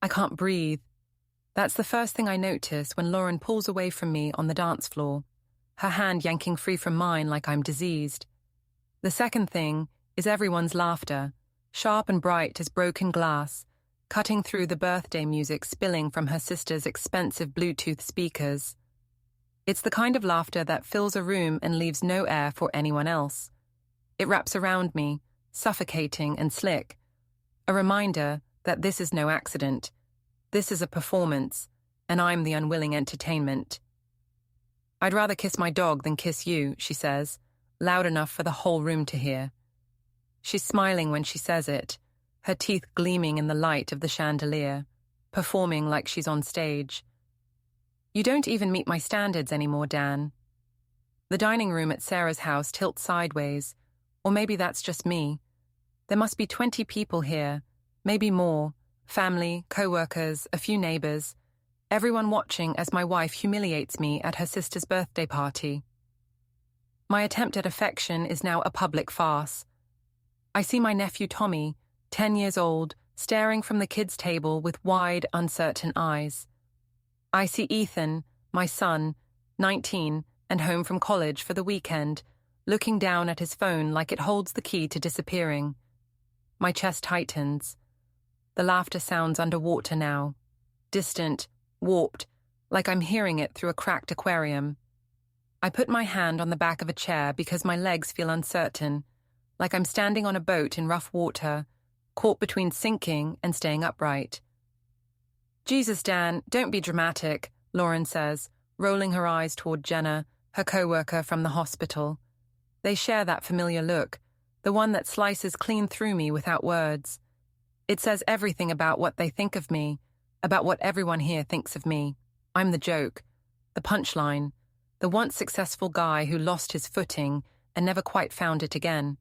I can't breathe. That's the first thing I notice when Lauren pulls away from me on the dance floor, her hand yanking free from mine like I'm diseased. The second thing is everyone's laughter, sharp and bright as broken glass, cutting through the birthday music spilling from her sister's expensive Bluetooth speakers. It's the kind of laughter that fills a room and leaves no air for anyone else. It wraps around me, suffocating and slick, a reminder that this is no accident. This is a performance, and I'm the unwilling entertainment. I'd rather kiss my dog than kiss you, she says, loud enough for the whole room to hear. She's smiling when she says it, her teeth gleaming in the light of the chandelier, performing like she's on stage. You don't even meet my standards anymore, Dan. The dining room at Sarah's house tilts sideways, or maybe that's just me. There must be 20 people here, maybe more, family, co-workers, a few neighbors, everyone watching as my wife humiliates me at her sister's birthday party. My attempt at affection is now a public farce. I see my nephew Tommy, 10 years old, staring from the kids' table with wide, uncertain eyes. I see Ethan, my son, 19, and home from college for the weekend, looking down at his phone like it holds the key to disappearing. My chest tightens. The laughter sounds underwater now, distant, warped, like I'm hearing it through a cracked aquarium. I put my hand on the back of a chair because my legs feel uncertain, like I'm standing on a boat in rough water, caught between sinking and staying upright. Jesus, Dan, don't be dramatic, Lauren says, rolling her eyes toward Jenna, her co-worker from the hospital. They share that familiar look, the one that slices clean through me without words. It says everything about what they think of me, about what everyone here thinks of me. I'm the joke, the punchline, the once successful guy who lost his footing and never quite found it again.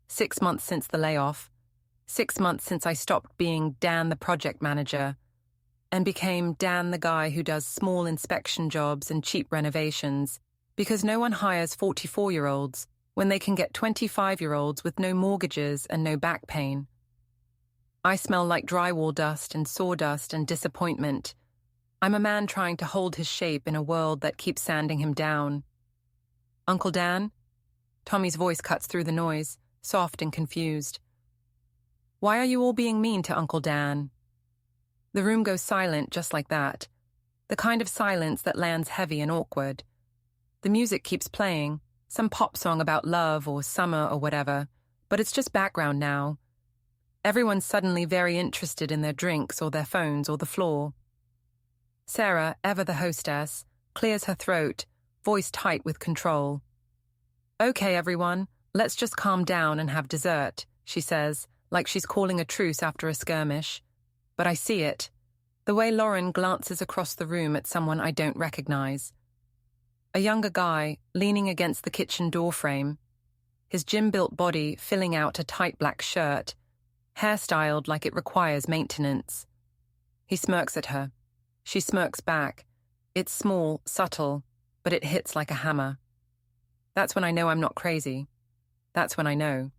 6 months since the layoff, 6 months since I stopped being Dan the project manager and became Dan the guy who does small inspection jobs and cheap renovations because no one hires 44-year-olds when they can get 25-year-olds with no mortgages and no back pain. I smell like drywall dust and sawdust and disappointment. I'm a man trying to hold his shape in a world that keeps sanding him down. Uncle Dan? Tommy's voice cuts through the noise, soft and confused. Why are you all being mean to Uncle Dan? The room goes silent just like that, the kind of silence that lands heavy and awkward. The music keeps playing, some pop song about love or summer or whatever, but it's just background now. Everyone's suddenly very interested in their drinks or their phones or the floor. Sarah, ever the hostess, clears her throat, voice tight with control. Okay, everyone, let's just calm down and have dessert, she says, like she's calling a truce after a skirmish. But I see it, the way Lauren glances across the room at someone I don't recognize. A younger guy, leaning against the kitchen doorframe, his gym-built body filling out a tight black shirt, hairstyled like it requires maintenance. He smirks at her. She smirks back. It's small, subtle, but it hits like a hammer. That's when I know I'm not crazy. That's when I know.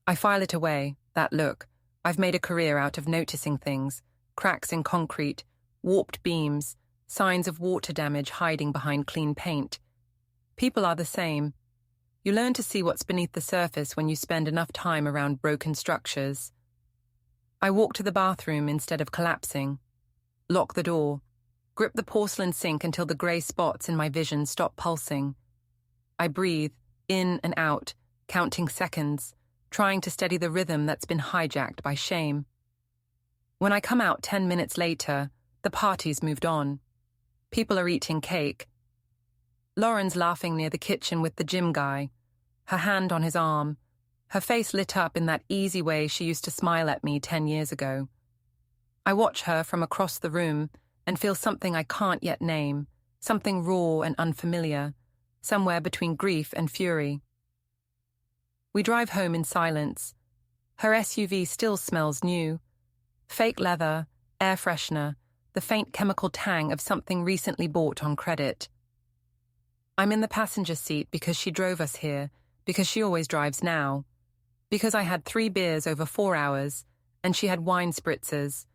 I file it away, that look. I've made a career out of noticing things, cracks in concrete, warped beams, signs of water damage hiding behind clean paint. People are the same. You learn to see what's beneath the surface when you spend enough time around broken structures. I walk to the bathroom instead of collapsing. Lock the door. Grip the porcelain sink until the grey spots in my vision stop pulsing. I breathe, in and out, counting seconds, trying to steady the rhythm that's been hijacked by shame. When I come out 10 minutes later, the party's moved on. People are eating cake. Lauren's laughing near the kitchen with the gym guy, her hand on his arm, her face lit up in that easy way she used to smile at me 10 years ago. I watch her from across the room and feel something I can't yet name, something raw and unfamiliar, somewhere between grief and fury. We drive home in silence. Her SUV still smells new. Fake leather, air freshener, the faint chemical tang of something recently bought on credit. I'm in the passenger seat because she drove us here, because she always drives now, because I had 3 beers over 4 hours, and she had wine spritzers.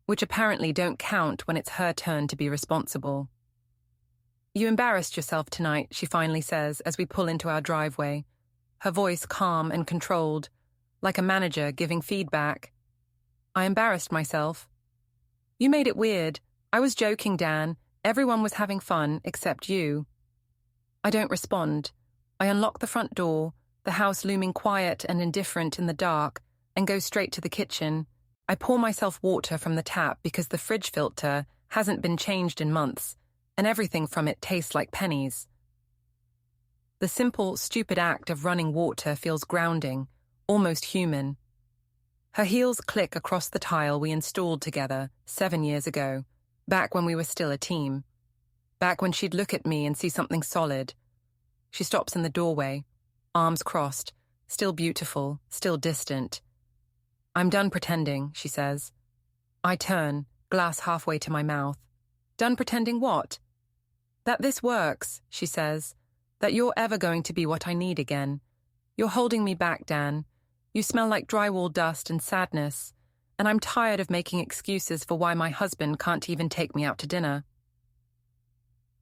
which apparently don't count when it's her turn to be responsible. "You embarrassed yourself tonight," she finally says as we pull into our driveway, her voice calm and controlled, like a manager giving feedback. "I embarrassed myself." "You made it weird. I was joking, Dan. Everyone was having fun except you." I don't respond. I unlock the front door, the house looming quiet and indifferent in the dark, and go straight to the kitchen. I pour myself water from the tap because the fridge filter hasn't been changed in months, and everything from it tastes like pennies. The simple, stupid act of running water feels grounding, almost human. Her heels click across the tile we installed together 7 years ago, back when we were still a team. Back when she'd look at me and see something solid. She stops in the doorway, arms crossed, still beautiful, still distant. "I'm done pretending," she says. I turn, glass halfway to my mouth. "Done pretending what?" "That this works," she says. "That you're ever going to be what I need again. You're holding me back, Dan. You smell like drywall dust and sadness, and I'm tired of making excuses for why my husband can't even take me out to dinner."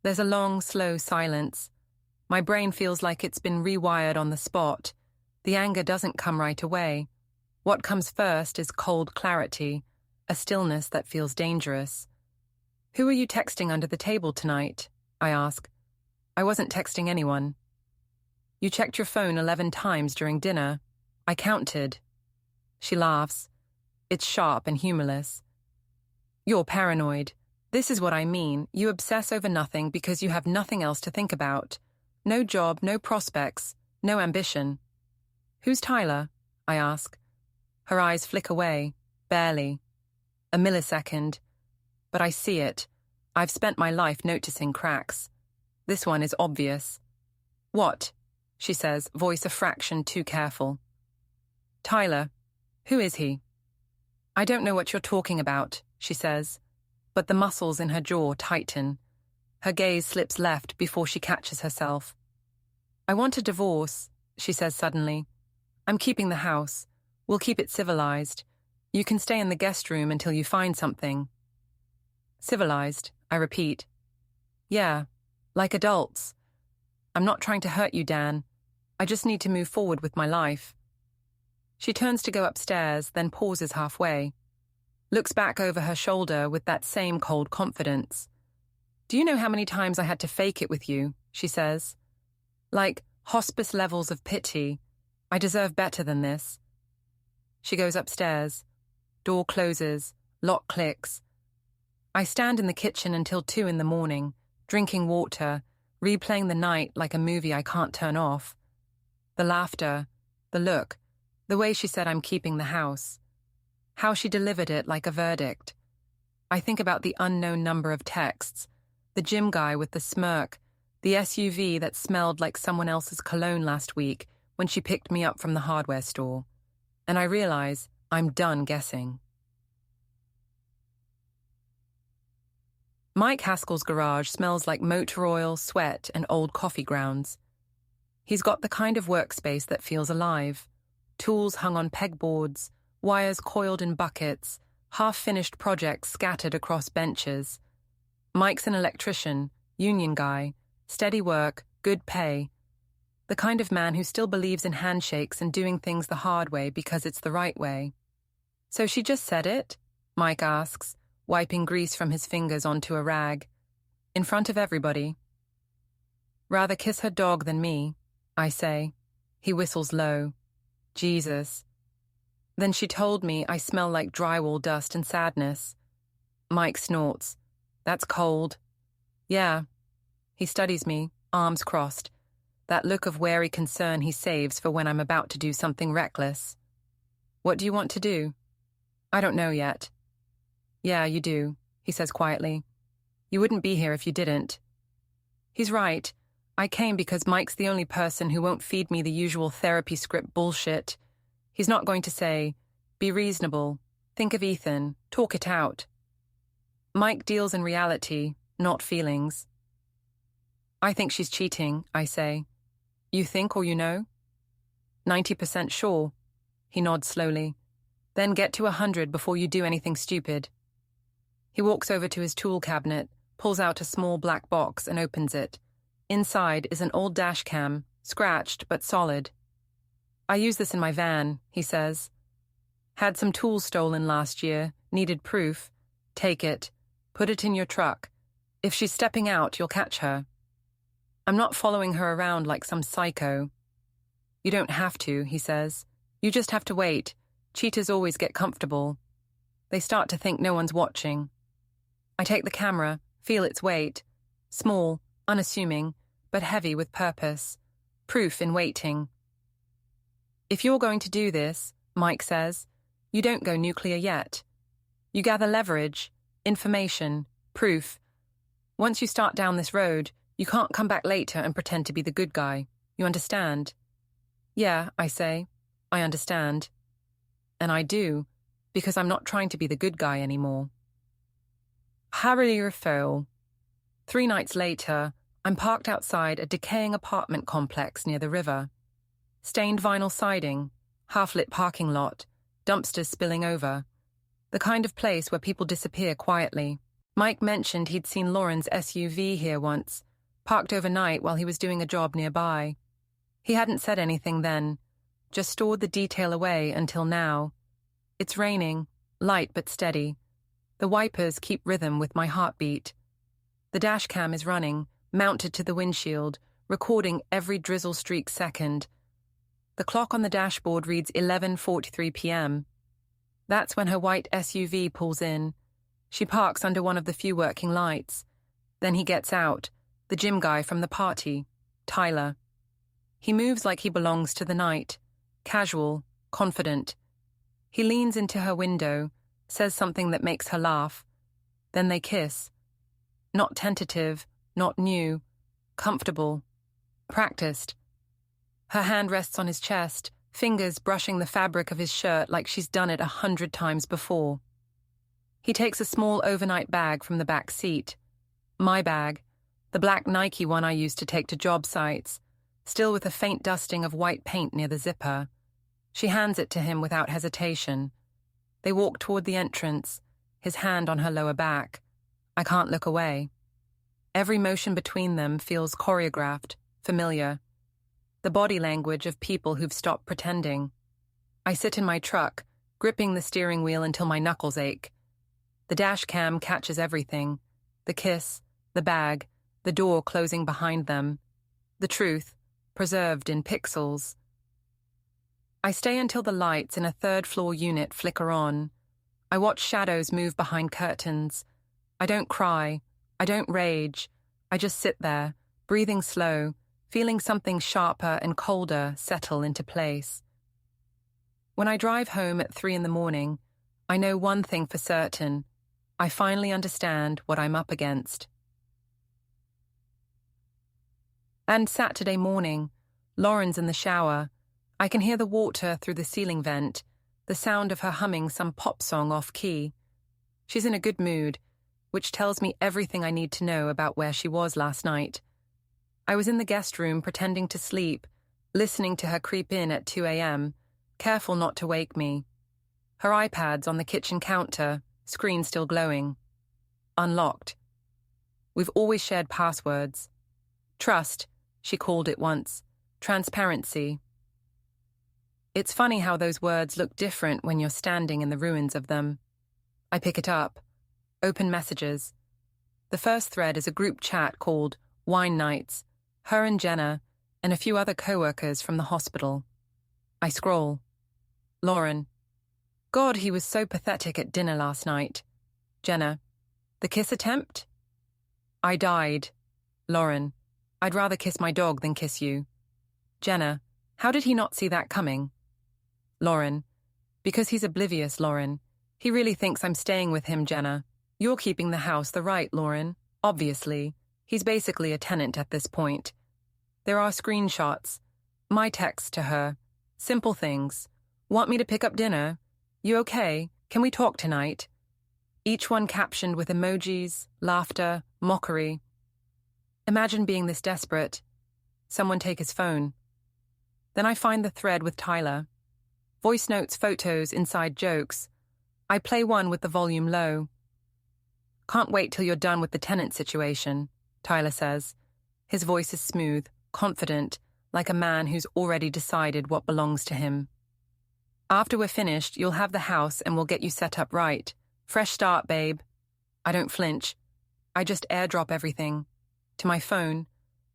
There's a long, slow silence. My brain feels like it's been rewired on the spot. The anger doesn't come right away. What comes first is cold clarity, a stillness that feels dangerous. "Who are you texting under the table tonight?" I ask. "I wasn't texting anyone." "You checked your phone 11 times during dinner. I counted." She laughs. It's sharp and humorless. "You're paranoid. This is what I mean. You obsess over nothing because you have nothing else to think about. No job, no prospects, no ambition." "Who's Tyler?" I ask. Her eyes flick away, barely. A millisecond. But I see it. I've spent my life noticing cracks. This one is obvious. "What?" she says, voice a fraction too careful. "Tyler. Who is he?" "I don't know what you're talking about," she says, but the muscles in her jaw tighten. Her gaze slips left before she catches herself. "I want a divorce," she says suddenly. "I'm keeping the house. We'll keep it civilized. You can stay in the guest room until you find something." "Civilized," I repeat. "Yeah, like adults. I'm not trying to hurt you, Dan. I just need to move forward with my life." She turns to go upstairs, then pauses halfway. Looks back over her shoulder with that same cold confidence. "Do you know how many times I had to fake it with you?" she says. "Like hospice levels of pity. I deserve better than this." She goes upstairs. Door closes. Lock clicks. I stand in the kitchen until 2 in the morning, drinking water, replaying the night like a movie I can't turn off. The laughter, the look, the way she said I'm keeping the house. How she delivered it like a verdict. I think about the unknown number of texts, the gym guy with the smirk, the SUV that smelled like someone else's cologne last week when she picked me up from the hardware store. And I realize I'm done guessing. Mike Haskell's garage smells like motor oil, sweat, and old coffee grounds. He's got the kind of workspace that feels alive. Tools hung on pegboards, wires coiled in buckets, half-finished projects scattered across benches. Mike's an electrician, union guy, steady work, good pay. The kind of man who still believes in handshakes and doing things the hard way because it's the right way. "So she just said it?" Mike asks, wiping grease from his fingers onto a rag. "In front of everybody." "Rather kiss her dog than me," I say. He whistles low. "Jesus." "Then she told me I smell like drywall dust and sadness." Mike snorts. "That's cold." "Yeah." He studies me, arms crossed. That look of wary concern he saves for when I'm about to do something reckless. "What do you want to do?" "I don't know yet." "Yeah, you do," he says quietly. "You wouldn't be here if you didn't." He's right. I came because Mike's the only person who won't feed me the usual therapy script bullshit. He's not going to say, "Be reasonable, think of Ethan, talk it out." Mike deals in reality, not feelings. "I think she's cheating," I say. "You think or you know?" 90% sure. He nods slowly. "Then get to 100 before you do anything stupid." He walks over to his tool cabinet, pulls out a small black box and opens it. Inside is an old dash cam, scratched but solid. I use this in my van, he says. Had some tools stolen last year, needed proof. Take it. Put it in your truck. If she's stepping out, you'll catch her. I'm not following her around like some psycho. You don't have to, he says. You just have to wait. Cheaters always get comfortable. They start to think no one's watching. I take the camera, feel its weight. Small, unassuming, but heavy with purpose. Proof in waiting. If you're going to do this, Mike says, you don't go nuclear yet. You gather leverage, information, proof. Once you start down this road, you can't come back later and pretend to be the good guy. You understand? Yeah, I say. I understand. And I do, because I'm not trying to be the good guy anymore. Harry referral. 3 nights later, I'm parked outside a decaying apartment complex near the river. Stained vinyl siding, half-lit parking lot, dumpsters spilling over. The kind of place where people disappear quietly. Mike mentioned he'd seen Lauren's SUV here once, parked overnight while he was doing a job nearby. He hadn't said anything then, just stored the detail away until now. It's raining, light but steady. The wipers keep rhythm with my heartbeat. The dash cam is running, mounted to the windshield, recording every drizzle streak second. The clock on the dashboard reads 11:43 p.m. That's when her white SUV pulls in. She parks under one of the few working lights. Then he gets out, the gym guy from the party, Tyler. He moves like he belongs to the night, casual, confident. He leans into her window, says something that makes her laugh. Then they kiss. Not tentative, not new, comfortable, practiced. Her hand rests on his chest, fingers brushing the fabric of his shirt like she's done it 100 times before. He takes a small overnight bag from the back seat. My bag, the black Nike one I used to take to job sites, still with a faint dusting of white paint near the zipper. She hands it to him without hesitation. They walk toward the entrance, his hand on her lower back. I can't look away. Every motion between them feels choreographed, familiar. The body language of people who've stopped pretending. I sit in my truck, gripping the steering wheel until my knuckles ache. The dash cam catches everything. The kiss, the bag, the door closing behind them. The truth, preserved in pixels. I stay until the lights in a third-floor unit flicker on. I watch shadows move behind curtains. I don't cry. I don't rage. I just sit there, breathing slow, feeling something sharper and colder settle into place. When I drive home at 3 a.m, I know one thing for certain. I finally understand what I'm up against. And Saturday morning, Lauren's in the shower. I can hear the water through the ceiling vent, the sound of her humming some pop song off-key. She's in a good mood, which tells me everything I need to know about where she was last night. I was in the guest room pretending to sleep, listening to her creep in at 2 a.m, careful not to wake me. Her iPad's on the kitchen counter, screen still glowing. Unlocked. We've always shared passwords. Trust, she called it once. Transparency. It's funny how those words look different when you're standing in the ruins of them. I pick it up. Open messages. The first thread is a group chat called Wine Nights, her and Jenna, and a few other co-workers from the hospital. I scroll. Lauren. God, he was so pathetic at dinner last night. Jenna. The kiss attempt? I died. Lauren. I'd rather kiss my dog than kiss you. Jenna. How did he not see that coming? Lauren. Because he's oblivious, Lauren. He really thinks I'm staying with him, Jenna. You're keeping the house the right, Lauren. Obviously. He's basically a tenant at this point. There are screenshots. My text to her. Simple things. Want me to pick up dinner? You okay? Can we talk tonight? Each one captioned with emojis, laughter, mockery. Imagine being this desperate. Someone take his phone. Then I find the thread with Tyler. Voice notes, photos, inside jokes. I play one with the volume low. Can't wait till you're done with the tenant situation, Tyler says. His voice is smooth, confident, like a man who's already decided what belongs to him. After we're finished, you'll have the house and we'll get you set up right. Fresh start, babe. I don't flinch. I just airdrop everything. To my phone,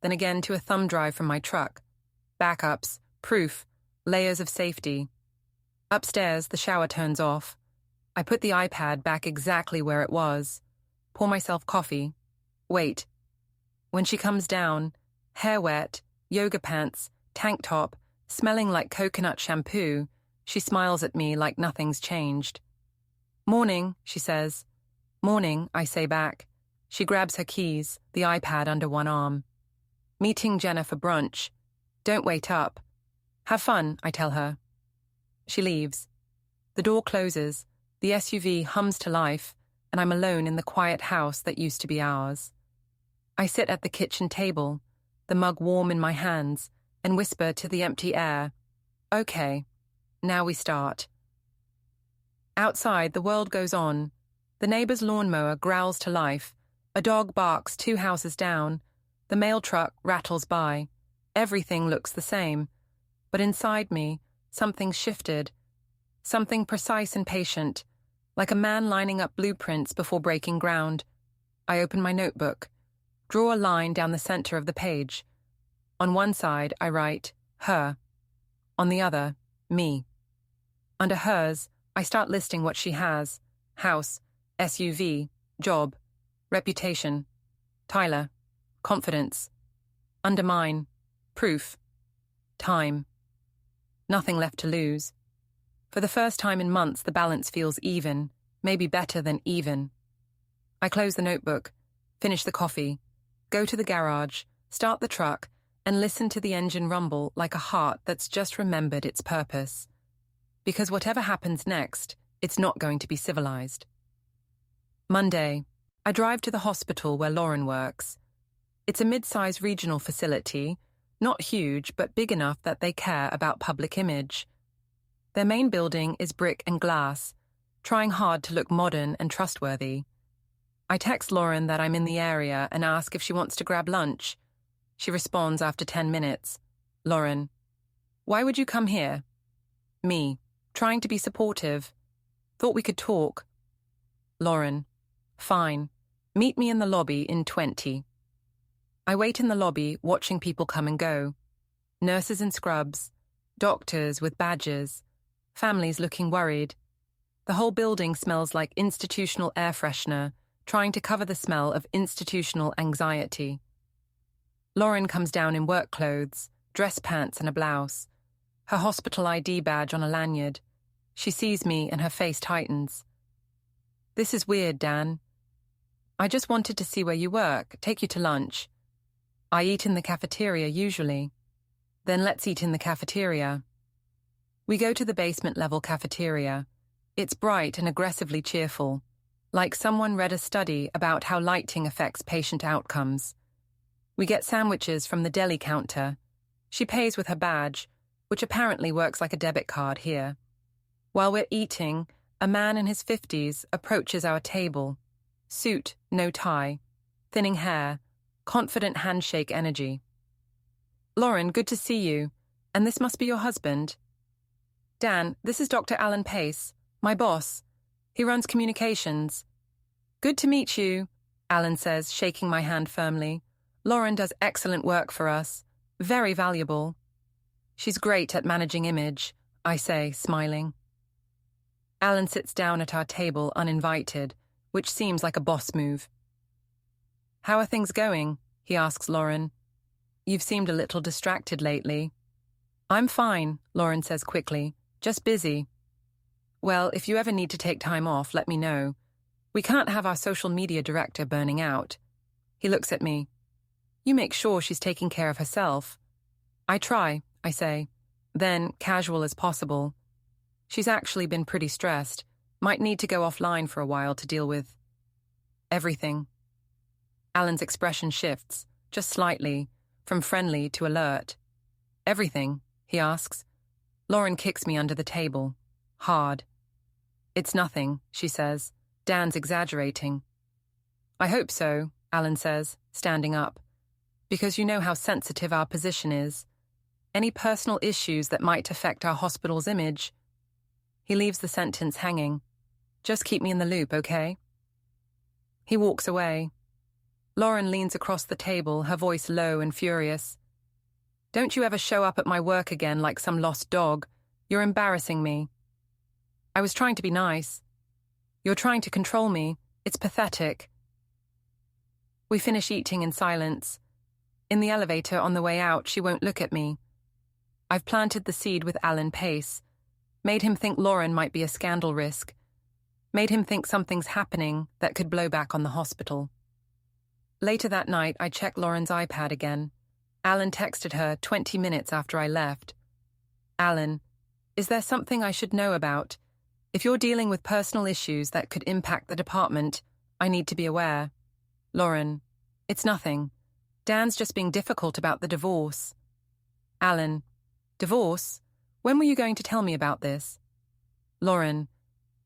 then again to a thumb drive from my truck. Backups, proof, layers of safety. Upstairs, the shower turns off. I put the iPad back exactly where it was. Pour myself coffee. Wait. When she comes down, hair wet, yoga pants, tank top, smelling like coconut shampoo, she smiles at me like nothing's changed. Morning, she says. Morning, I say back. She grabs her keys, the iPad under one arm. Meeting Jenna for brunch. Don't wait up. Have fun, I tell her. She leaves. The door closes, the SUV hums to life, and I'm alone in the quiet house that used to be ours. I sit at the kitchen table, the mug warm in my hands, and whisper to the empty air, "Okay, now we start." Outside, the world goes on. The neighbor's lawnmower growls to life. A dog barks 2 houses down. The mail truck rattles by. Everything looks the same. But inside me, something's shifted. Something precise and patient, like a man lining up blueprints before breaking ground. I open my notebook, draw a line down the center of the page. On one side, I write, her. On the other, me. Under hers, I start listing what she has: house, SUV, job, reputation, Tyler, confidence. Under mine, proof, time. Nothing left to lose. For the first time in months, the balance feels even, maybe better than even. I close the notebook, finish the coffee, go to the garage, start the truck, and listen to the engine rumble like a heart that's just remembered its purpose. Because whatever happens next, it's not going to be civilized. Monday, I drive to the hospital where Lauren works. It's a mid-sized regional facility, not huge, but big enough that they care about public image. Their main building is brick and glass, trying hard to look modern and trustworthy. I text Lauren that I'm in the area and ask if she wants to grab lunch. She responds after 10 minutes. Lauren, why would you come here? Me, trying to be supportive. Thought we could talk. Lauren, fine. Meet me in the lobby in 20. I wait in the lobby, watching people come and go. Nurses in scrubs, doctors with badges, families looking worried. The whole building smells like institutional air freshener, trying to cover the smell of institutional anxiety. Lauren comes down in work clothes, dress pants and a blouse, her hospital ID badge on a lanyard. She sees me and her face tightens. This is weird, Dan. I just wanted to see where you work, take you to lunch. I eat in the cafeteria usually. Then let's eat in the cafeteria. We go to the basement-level cafeteria. It's bright and aggressively cheerful, like someone read a study about how lighting affects patient outcomes. We get sandwiches from the deli counter. She pays with her badge, which apparently works like a debit card here. While we're eating, a man in his 50s approaches our table. Suit, no tie, thinning hair, confident handshake energy. Lauren, good to see you. And this must be your husband. Dan, this is Dr. Alan Pace, my boss. He runs communications. Good to meet you, Alan says, shaking my hand firmly. Lauren does excellent work for us. Very valuable. She's great at managing image, I say, smiling. Alan sits down at our table uninvited, which seems like a boss move. How are things going? He asks Lauren. You've seemed a little distracted lately. I'm fine, Lauren says quickly. Just busy. Well, if you ever need to take time off, let me know. We can't have our social media director burning out. He looks at me. You make sure she's taking care of herself. I try, I say. Then, casual as possible. She's actually been pretty stressed. Might need to go offline for a while to deal with everything. Alan's expression shifts, just slightly, from friendly to alert. Everything, he asks. Lauren kicks me under the table. Hard. It's nothing, she says. Dan's exaggerating. I hope so, Alan says, standing up. Because you know how sensitive our position is. Any personal issues that might affect our hospital's image. He leaves the sentence hanging. Just keep me in the loop, okay? He walks away. Lauren leans across the table, her voice low and furious. Don't you ever show up at my work again like some lost dog. You're embarrassing me. I was trying to be nice. You're trying to control me. It's pathetic. We finish eating in silence. In the elevator on the way out, she won't look at me. I've planted the seed with Alan Pace. Made him think Lauren might be a scandal risk. Made him think something's happening that could blow back on the hospital. Later that night, I checked Lauren's iPad again. Alan texted her 20 minutes after I left. Alan, is there something I should know about? If you're dealing with personal issues that could impact the department, I need to be aware. Lauren, it's nothing. Dan's just being difficult about the divorce. Alan, divorce? When were you going to tell me about this? Lauren,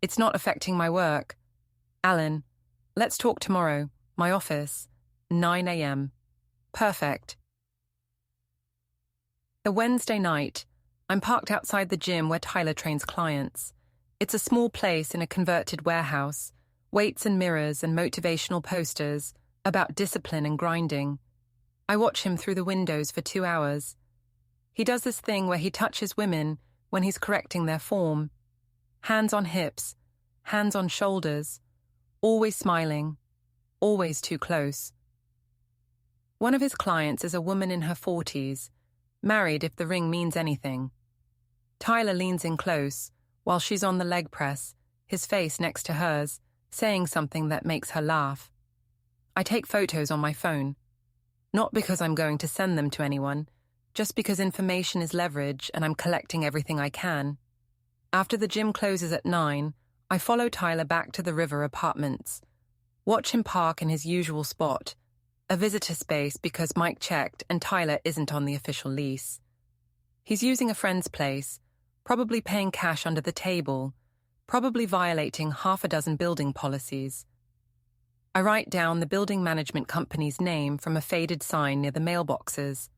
it's not affecting my work. Alan, let's talk tomorrow. My office, 9 a.m. Perfect. A Wednesday night, I'm parked outside the gym where Tyler trains clients. It's a small place in a converted warehouse, weights and mirrors and motivational posters about discipline and grinding. I watch him through the windows for 2 hours. He does this thing where he touches women when he's correcting their form. Hands on hips, hands on shoulders, always smiling, always too close. One of his clients is a woman in her 40s, married if the ring means anything. Tyler leans in close, while she's on the leg press, his face next to hers, saying something that makes her laugh. I take photos on my phone. Not because I'm going to send them to anyone, just because information is leverage and I'm collecting everything I can. After the gym closes at 9, I follow Tyler back to the River Apartments. Watch him park in his usual spot, a visitor space because Mike checked and Tyler isn't on the official lease. He's using a friend's place, probably paying cash under the table, probably violating half a dozen building policies. I write down the building management company's name from a faded sign near the mailboxes.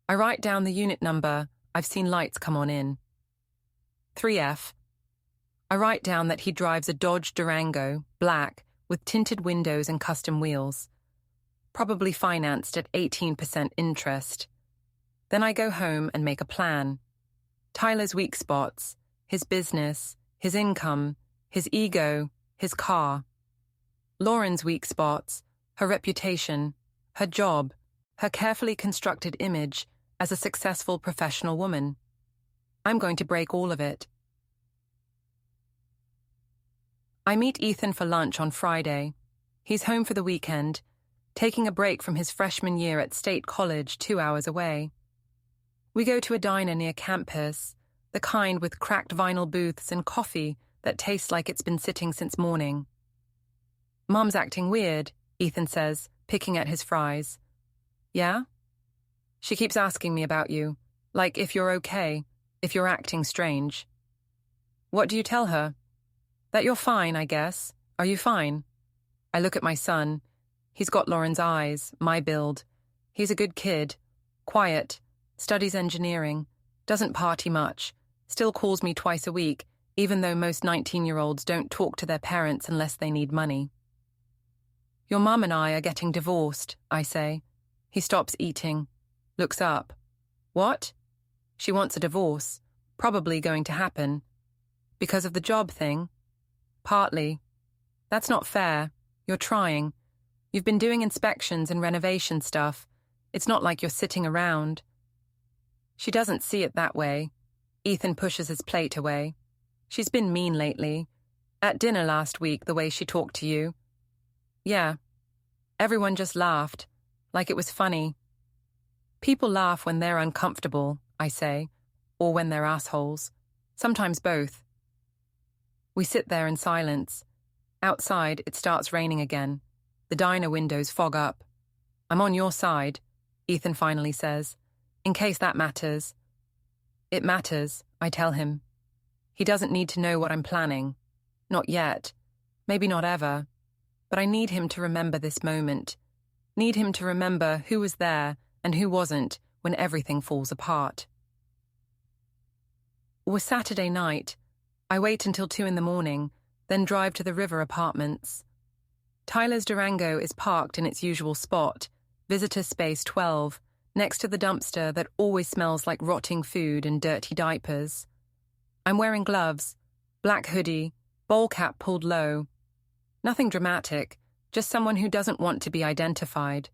I write down the unit number. I've seen lights come on in. 3F. I write down that he drives a Dodge Durango, black, with tinted windows and custom wheels. Probably financed at 18% interest. Then I go home and make a plan. Tyler's weak spots, his business, his income, his ego, his car. Lauren's weak spots, her reputation, her job, her carefully constructed image as a successful professional woman. I'm going to break all of it. I meet Ethan for lunch on Friday. He's home for the weekend, taking a break from his freshman year at State College 2 hours away. We go to a diner near campus, the kind with cracked vinyl booths and coffee that tastes like it's been sitting since morning. Mom's acting weird, Ethan says, picking at his fries. Yeah? She keeps asking me about you, like if you're okay, if you're acting strange. What do you tell her? That you're fine, I guess. Are you fine? I look at my son. He's got Lauren's eyes, my build. He's a good kid, quiet, studies engineering, doesn't party much, still calls me twice a week, even though most 19-year-olds don't talk to their parents unless they need money. Your mum and I are getting divorced, I say. He stops eating, looks up. What? She wants a divorce, probably going to happen. Because of the job thing? Partly. That's not fair. You're trying. You've been doing inspections and renovation stuff. It's not like you're sitting around. She doesn't see it that way. Ethan pushes his plate away. She's been mean lately. At dinner last week, the way she talked to you. Yeah. Everyone just laughed, like it was funny. People laugh when they're uncomfortable, I say, or when they're assholes. Sometimes both. We sit there in silence. Outside, it starts raining again. The diner windows fog up. I'm on your side, Ethan finally says, in case that matters. It matters, I tell him. He doesn't need to know what I'm planning. Not yet. Maybe not ever. but I need him to remember this moment. Need him to remember who was there and who wasn't when everything falls apart. It was Saturday night. I wait until 2 a.m, then drive to the River Apartments. Tyler's Durango is parked in its usual spot, visitor space 12, next to the dumpster that always smells like rotting food and dirty diapers. I'm wearing gloves, black hoodie, bowl cap pulled low. Nothing dramatic, just someone who doesn't want to be identified.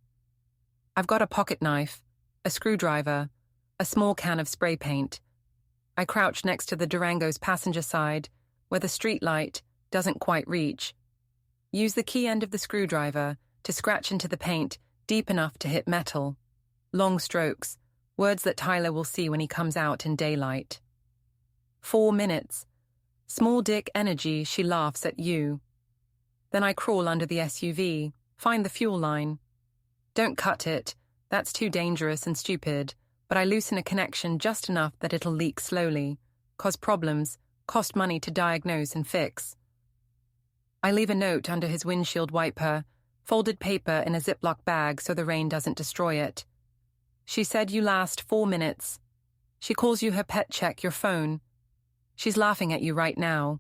I've got a pocket knife, a screwdriver, a small can of spray paint. I crouch next to the Durango's passenger side, where the street light doesn't quite reach. Use the key end of the screwdriver to scratch into the paint deep enough to hit metal. Long strokes, words that Tyler will see when he comes out in daylight. 4 minutes. Small dick energy, she laughs at you. Then I crawl under the SUV, find the fuel line. Don't cut it, that's too dangerous and stupid, but I loosen a connection just enough that it'll leak slowly, cause problems, cost money to diagnose and fix. I leave a note under his windshield wiper, folded paper in a Ziploc bag so the rain doesn't destroy it. She said you last 4 minutes. She calls you her pet check, your phone. She's laughing at you right now.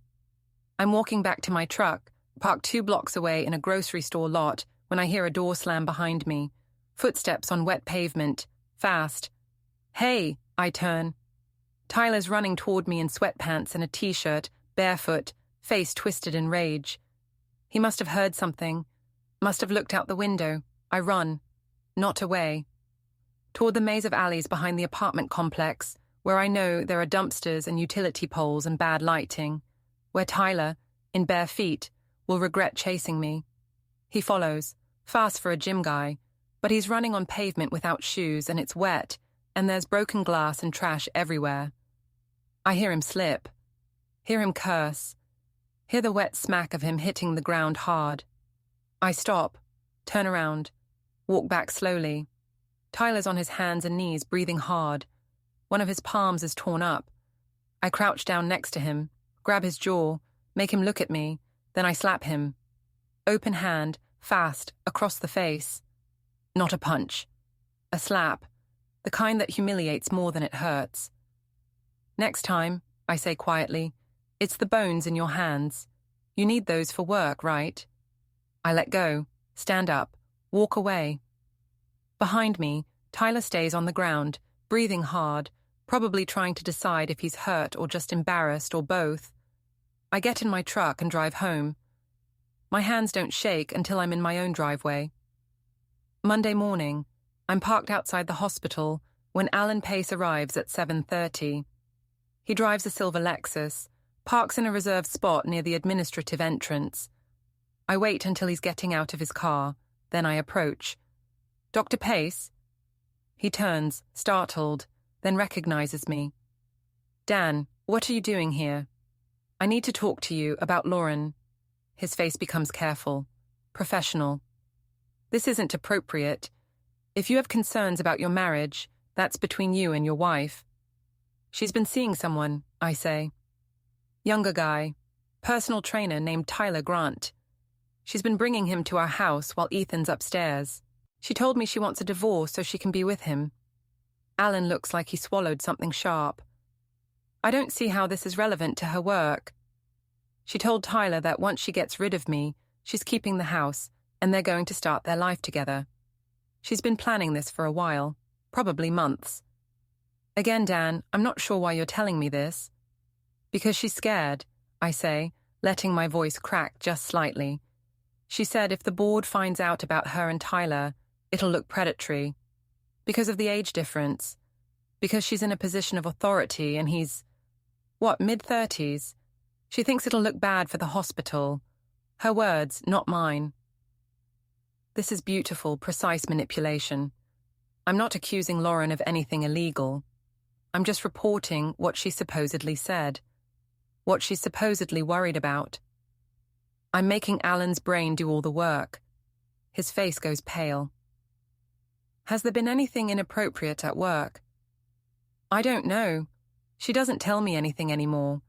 I'm walking back to my truck, parked 2 blocks away in a grocery store lot, when I hear a door slam behind me. Footsteps on wet pavement, fast. Hey, I turn. Tyler's running toward me in sweatpants and a t-shirt, barefoot, face twisted in rage. He must have heard something, must have looked out the window. I run, not away. Toward the maze of alleys behind the apartment complex, where I know there are dumpsters and utility poles and bad lighting, where Tyler, in bare feet, will regret chasing me. He follows, fast for a gym guy, but he's running on pavement without shoes and it's wet, and there's broken glass and trash everywhere. I hear him slip, hear him curse, hear the wet smack of him hitting the ground hard. I stop, turn around, walk back slowly. Tyler's on his hands and knees, breathing hard. One of his palms is torn up. I crouch down next to him, grab his jaw, make him look at me, then I slap him. Open hand, fast, across the face. Not a punch. A slap, the kind that humiliates more than it hurts. Next time, I say quietly, it's the bones in your hands. You need those for work, right? I let go, stand up, walk away. Behind me, Tyler stays on the ground, breathing hard, probably trying to decide if he's hurt or just embarrassed or both. I get in my truck and drive home. My hands don't shake until I'm in my own driveway. Monday morning, I'm parked outside the hospital when Alan Pace arrives at 7:30. He drives a silver Lexus, parks in a reserved spot near the administrative entrance. I wait until he's getting out of his car, then I approach. Dr. Pace? He turns, startled, then recognizes me. Dan, what are you doing here? I need to talk to you about Lauren. His face becomes careful, professional. This isn't appropriate. If you have concerns about your marriage, that's between you and your wife. She's been seeing someone, I say. Younger guy, personal trainer named Tyler Grant. She's been bringing him to our house while Ethan's upstairs. She told me she wants a divorce so she can be with him. Alan looks like he swallowed something sharp. I don't see how this is relevant to her work. She told Tyler that once she gets rid of me, she's keeping the house and they're going to start their life together. She's been planning this for a while, probably months. Again, Dan, I'm not sure why you're telling me this. Because she's scared, I say, letting my voice crack just slightly. She said if the board finds out about her and Tyler, it'll look predatory. Because of the age difference. Because she's in a position of authority and he's, mid-30s? She thinks it'll look bad for the hospital. Her words, not mine. This is beautiful, precise manipulation. I'm not accusing Lauren of anything illegal. I'm just reporting what she supposedly said. What she's supposedly worried about. I'm making Alan's brain do all the work. His face goes pale. Has there been anything inappropriate at work? I don't know. She doesn't tell me anything anymore.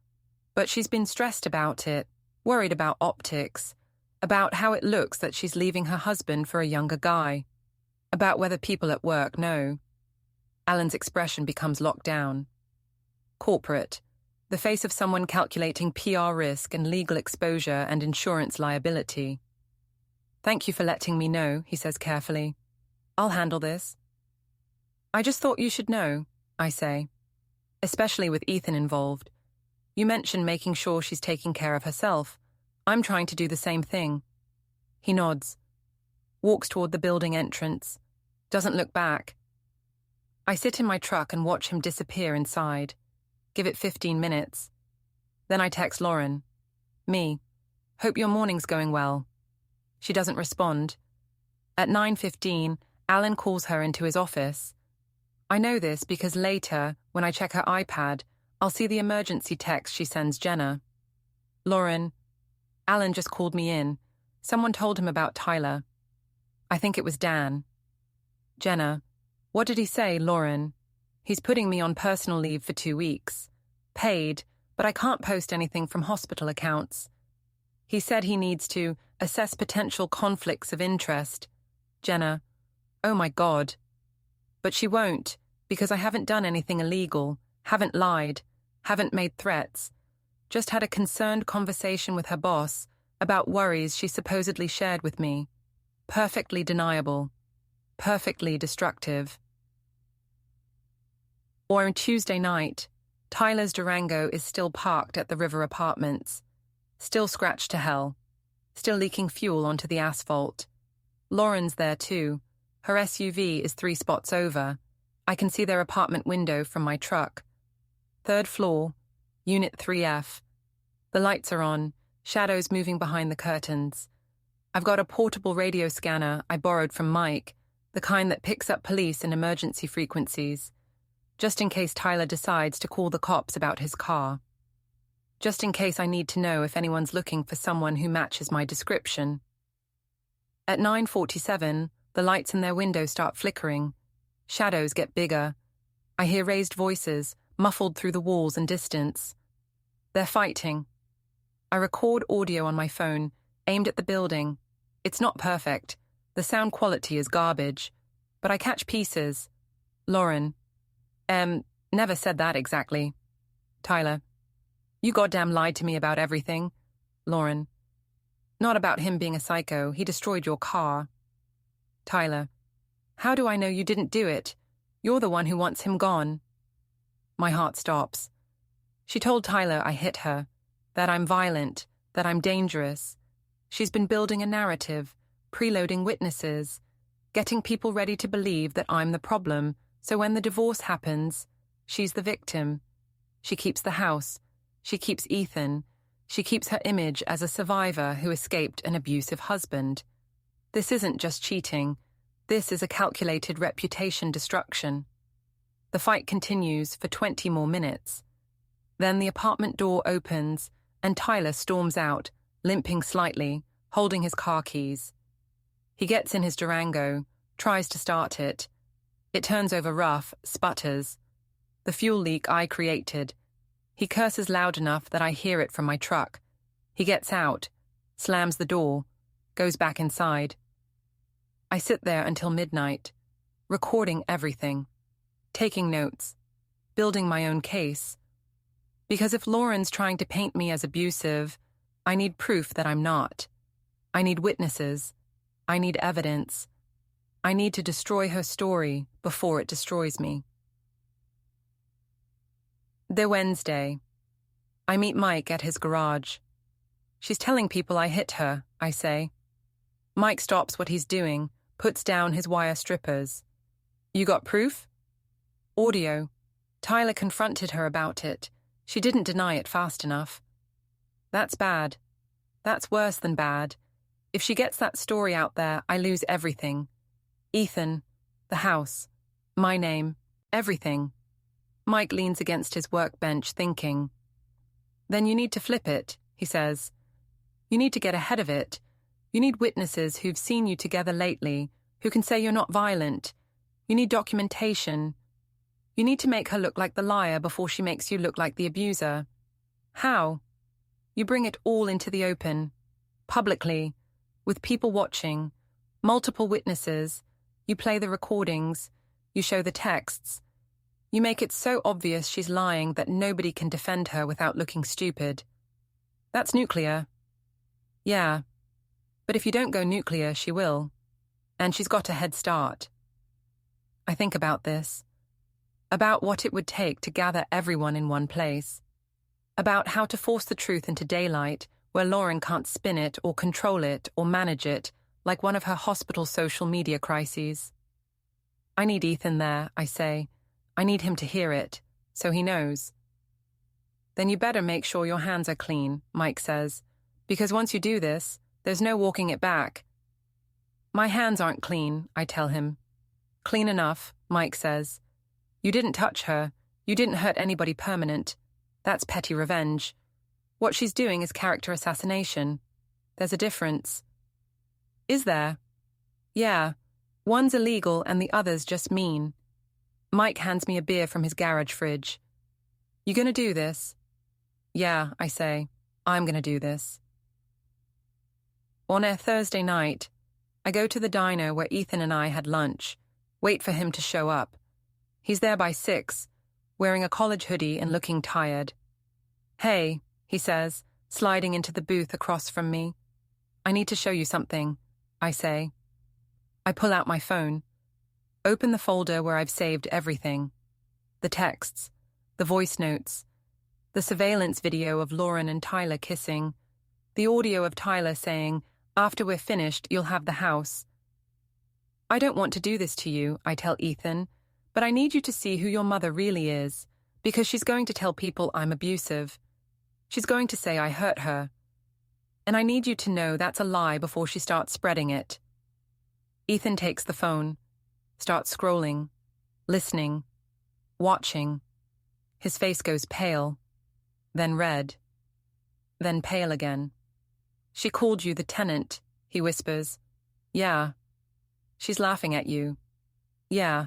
But she's been stressed about it, worried about optics. about how it looks that she's leaving her husband for a younger guy, about whether people at work know. Alan's expression becomes locked down. Corporate, the face of someone calculating PR risk and legal exposure and insurance liability. "Thank you for letting me know," he says carefully. "I'll handle this." "I just thought you should know," I say. "Especially with Ethan involved. You mentioned making sure she's taking care of herself. I'm trying to do the same thing." He nods, walks toward the building entrance, doesn't look back. I sit in my truck and watch him disappear inside. Give it 15 minutes. Then I text Lauren. "Me. Hope your morning's going well." She doesn't respond. At 9:15, Alan calls her into his office. I know this because later, when I check her iPad, I'll see the emergency text she sends Jenna. "Lauren, Alan just called me in. Someone told him about Tyler. I think it was Dan." "Jenna, what did he say, Lauren?" "He's putting me on personal leave for 2 weeks. Paid, but I can't post anything from hospital accounts. He said he needs to assess potential conflicts of interest." Jenna, "Oh my God." "But she won't, because I haven't done anything illegal, haven't lied, haven't made threats. Just had a concerned conversation with her boss about worries she supposedly shared with me. Perfectly deniable. Perfectly destructive." Or on Tuesday night, Tyler's Durango is still parked at the River Apartments. Still scratched to hell. Still leaking fuel onto the asphalt. Lauren's there too. Her SUV is 3 spots over. I can see their apartment window from my truck. 3rd floor, Unit 3F. The lights are on, shadows moving behind the curtains. I've got a portable radio scanner I borrowed from Mike, the kind that picks up police and emergency frequencies, just in case Tyler decides to call the cops about his car. Just in case I need to know if anyone's looking for someone who matches my description. At 9:47, the lights in their window start flickering. Shadows get bigger. I hear raised voices, muffled through the walls and distance. They're fighting. I record audio on my phone, aimed at the building. It's not perfect. The sound quality is garbage. But I catch pieces. Lauren. Never said that exactly. Tyler. You goddamn lied to me about everything. Lauren. Not about him being a psycho. He destroyed your car. Tyler. How do I know you didn't do it? You're the one who wants him gone. My heart stops. She told Tyler I hit her, that I'm violent, that I'm dangerous. She's been building a narrative, preloading witnesses, getting people ready to believe that I'm the problem, so when the divorce happens, she's the victim. She keeps the house. She keeps Ethan. She keeps her image as a survivor who escaped an abusive husband. This isn't just cheating. This is a calculated reputation destruction. The fight continues for 20 more minutes. Then the apartment door opens and Tyler storms out, limping slightly, holding his car keys. He gets in his Durango, tries to start it. It turns over rough, sputters. The fuel leak I created. He curses loud enough that I hear it from my truck. He gets out, slams the door, goes back inside. I sit there until midnight, recording everything, taking notes, building my own case. Because if Lauren's trying to paint me as abusive, I need proof that I'm not. I need witnesses. I need evidence. I need to destroy her story before it destroys me. The Wednesday. I meet Mike at his garage. She's telling people I hit her, I say. Mike stops what he's doing, puts down his wire strippers. You got proof? Audio. Tyler confronted her about it. She didn't deny it fast enough. That's bad. That's worse than bad. If she gets that story out there, I lose everything. Ethan, the house, my name, everything. Mike leans against his workbench, thinking. Then you need to flip it, he says. You need to get ahead of it. You need witnesses who've seen you together lately, who can say you're not violent. You need documentation. You need to make her look like the liar before she makes you look like the abuser. How? You bring it all into the open. Publicly, with people watching, multiple witnesses, you play the recordings, you show the texts. You make it so obvious she's lying that nobody can defend her without looking stupid. That's nuclear. Yeah, but if you don't go nuclear, she will. And she's got a head start. I think about this. About what it would take to gather everyone in one place. About how to force the truth into daylight where Lauren can't spin it or control it or manage it like one of her hospital social media crises. I need Ethan there, I say. I need him to hear it, so he knows. Then you better make sure your hands are clean, Mike says, because once you do this, there's no walking it back. My hands aren't clean, I tell him. Clean enough, Mike says. You didn't touch her. You didn't hurt anybody permanent. That's petty revenge. What she's doing is character assassination. There's a difference. Is there? Yeah. One's illegal and the other's just mean. Mike hands me a beer from his garage fridge. You gonna do this? Yeah, I say. I'm gonna do this. On a Thursday night, I go to the diner where Ethan and I had lunch, wait for him to show up. He's there by 6, wearing a college hoodie and looking tired. Hey, he says, sliding into the booth across from me. I need to show you something, I say. I pull out my phone, open the folder where I've saved everything. The texts, the voice notes, the surveillance video of Lauren and Tyler kissing, the audio of Tyler saying, "After we're finished, you'll have the house." I don't want to do this to you, I tell Ethan, but I need you to see who your mother really is, because she's going to tell people I'm abusive. She's going to say I hurt her. And I need you to know that's a lie before she starts spreading it. Ethan takes the phone, starts scrolling, listening, watching. His face goes pale, then red, then pale again. She called you the tenant, he whispers. Yeah. She's laughing at you. Yeah.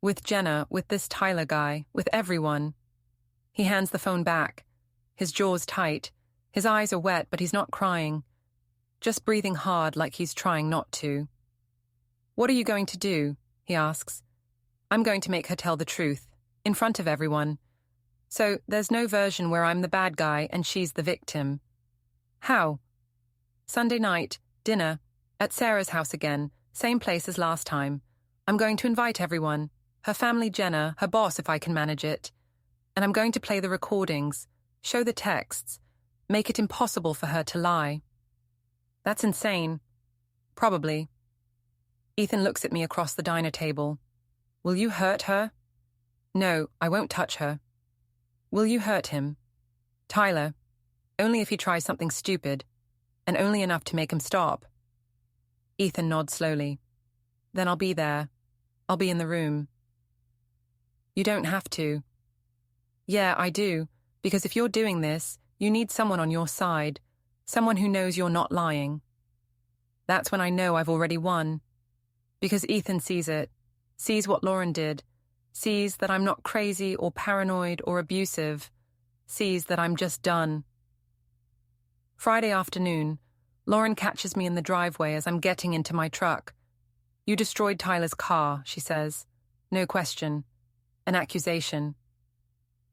With Jenna, with this Tyler guy, with everyone. He hands the phone back, his jaws tight. His eyes are wet, but he's not crying. Just breathing hard like he's trying not to. What are you going to do? He asks. I'm going to make her tell the truth, in front of everyone. So there's no version where I'm the bad guy and she's the victim. How? Sunday night, dinner, at Sarah's house again, same place as last time. I'm going to invite everyone, her family, Jenna, her boss if I can manage it. And I'm going to play the recordings, show the texts, make it impossible for her to lie. That's insane. Probably. Ethan looks at me across the diner table. Will you hurt her? No, I won't touch her. Will you hurt him? Tyler. Only if he tries something stupid, and only enough to make him stop. Ethan nods slowly. Then I'll be there. I'll be in the room. You don't have to. Yeah, I do, because if you're doing this, you need someone on your side, someone who knows you're not lying. That's when I know I've already won. Because Ethan sees it, sees what Lauren did, sees that I'm not crazy or paranoid or abusive, sees that I'm just done. Friday afternoon, Lauren catches me in the driveway as I'm getting into my truck. You destroyed Tyler's car, she says. No question. An accusation.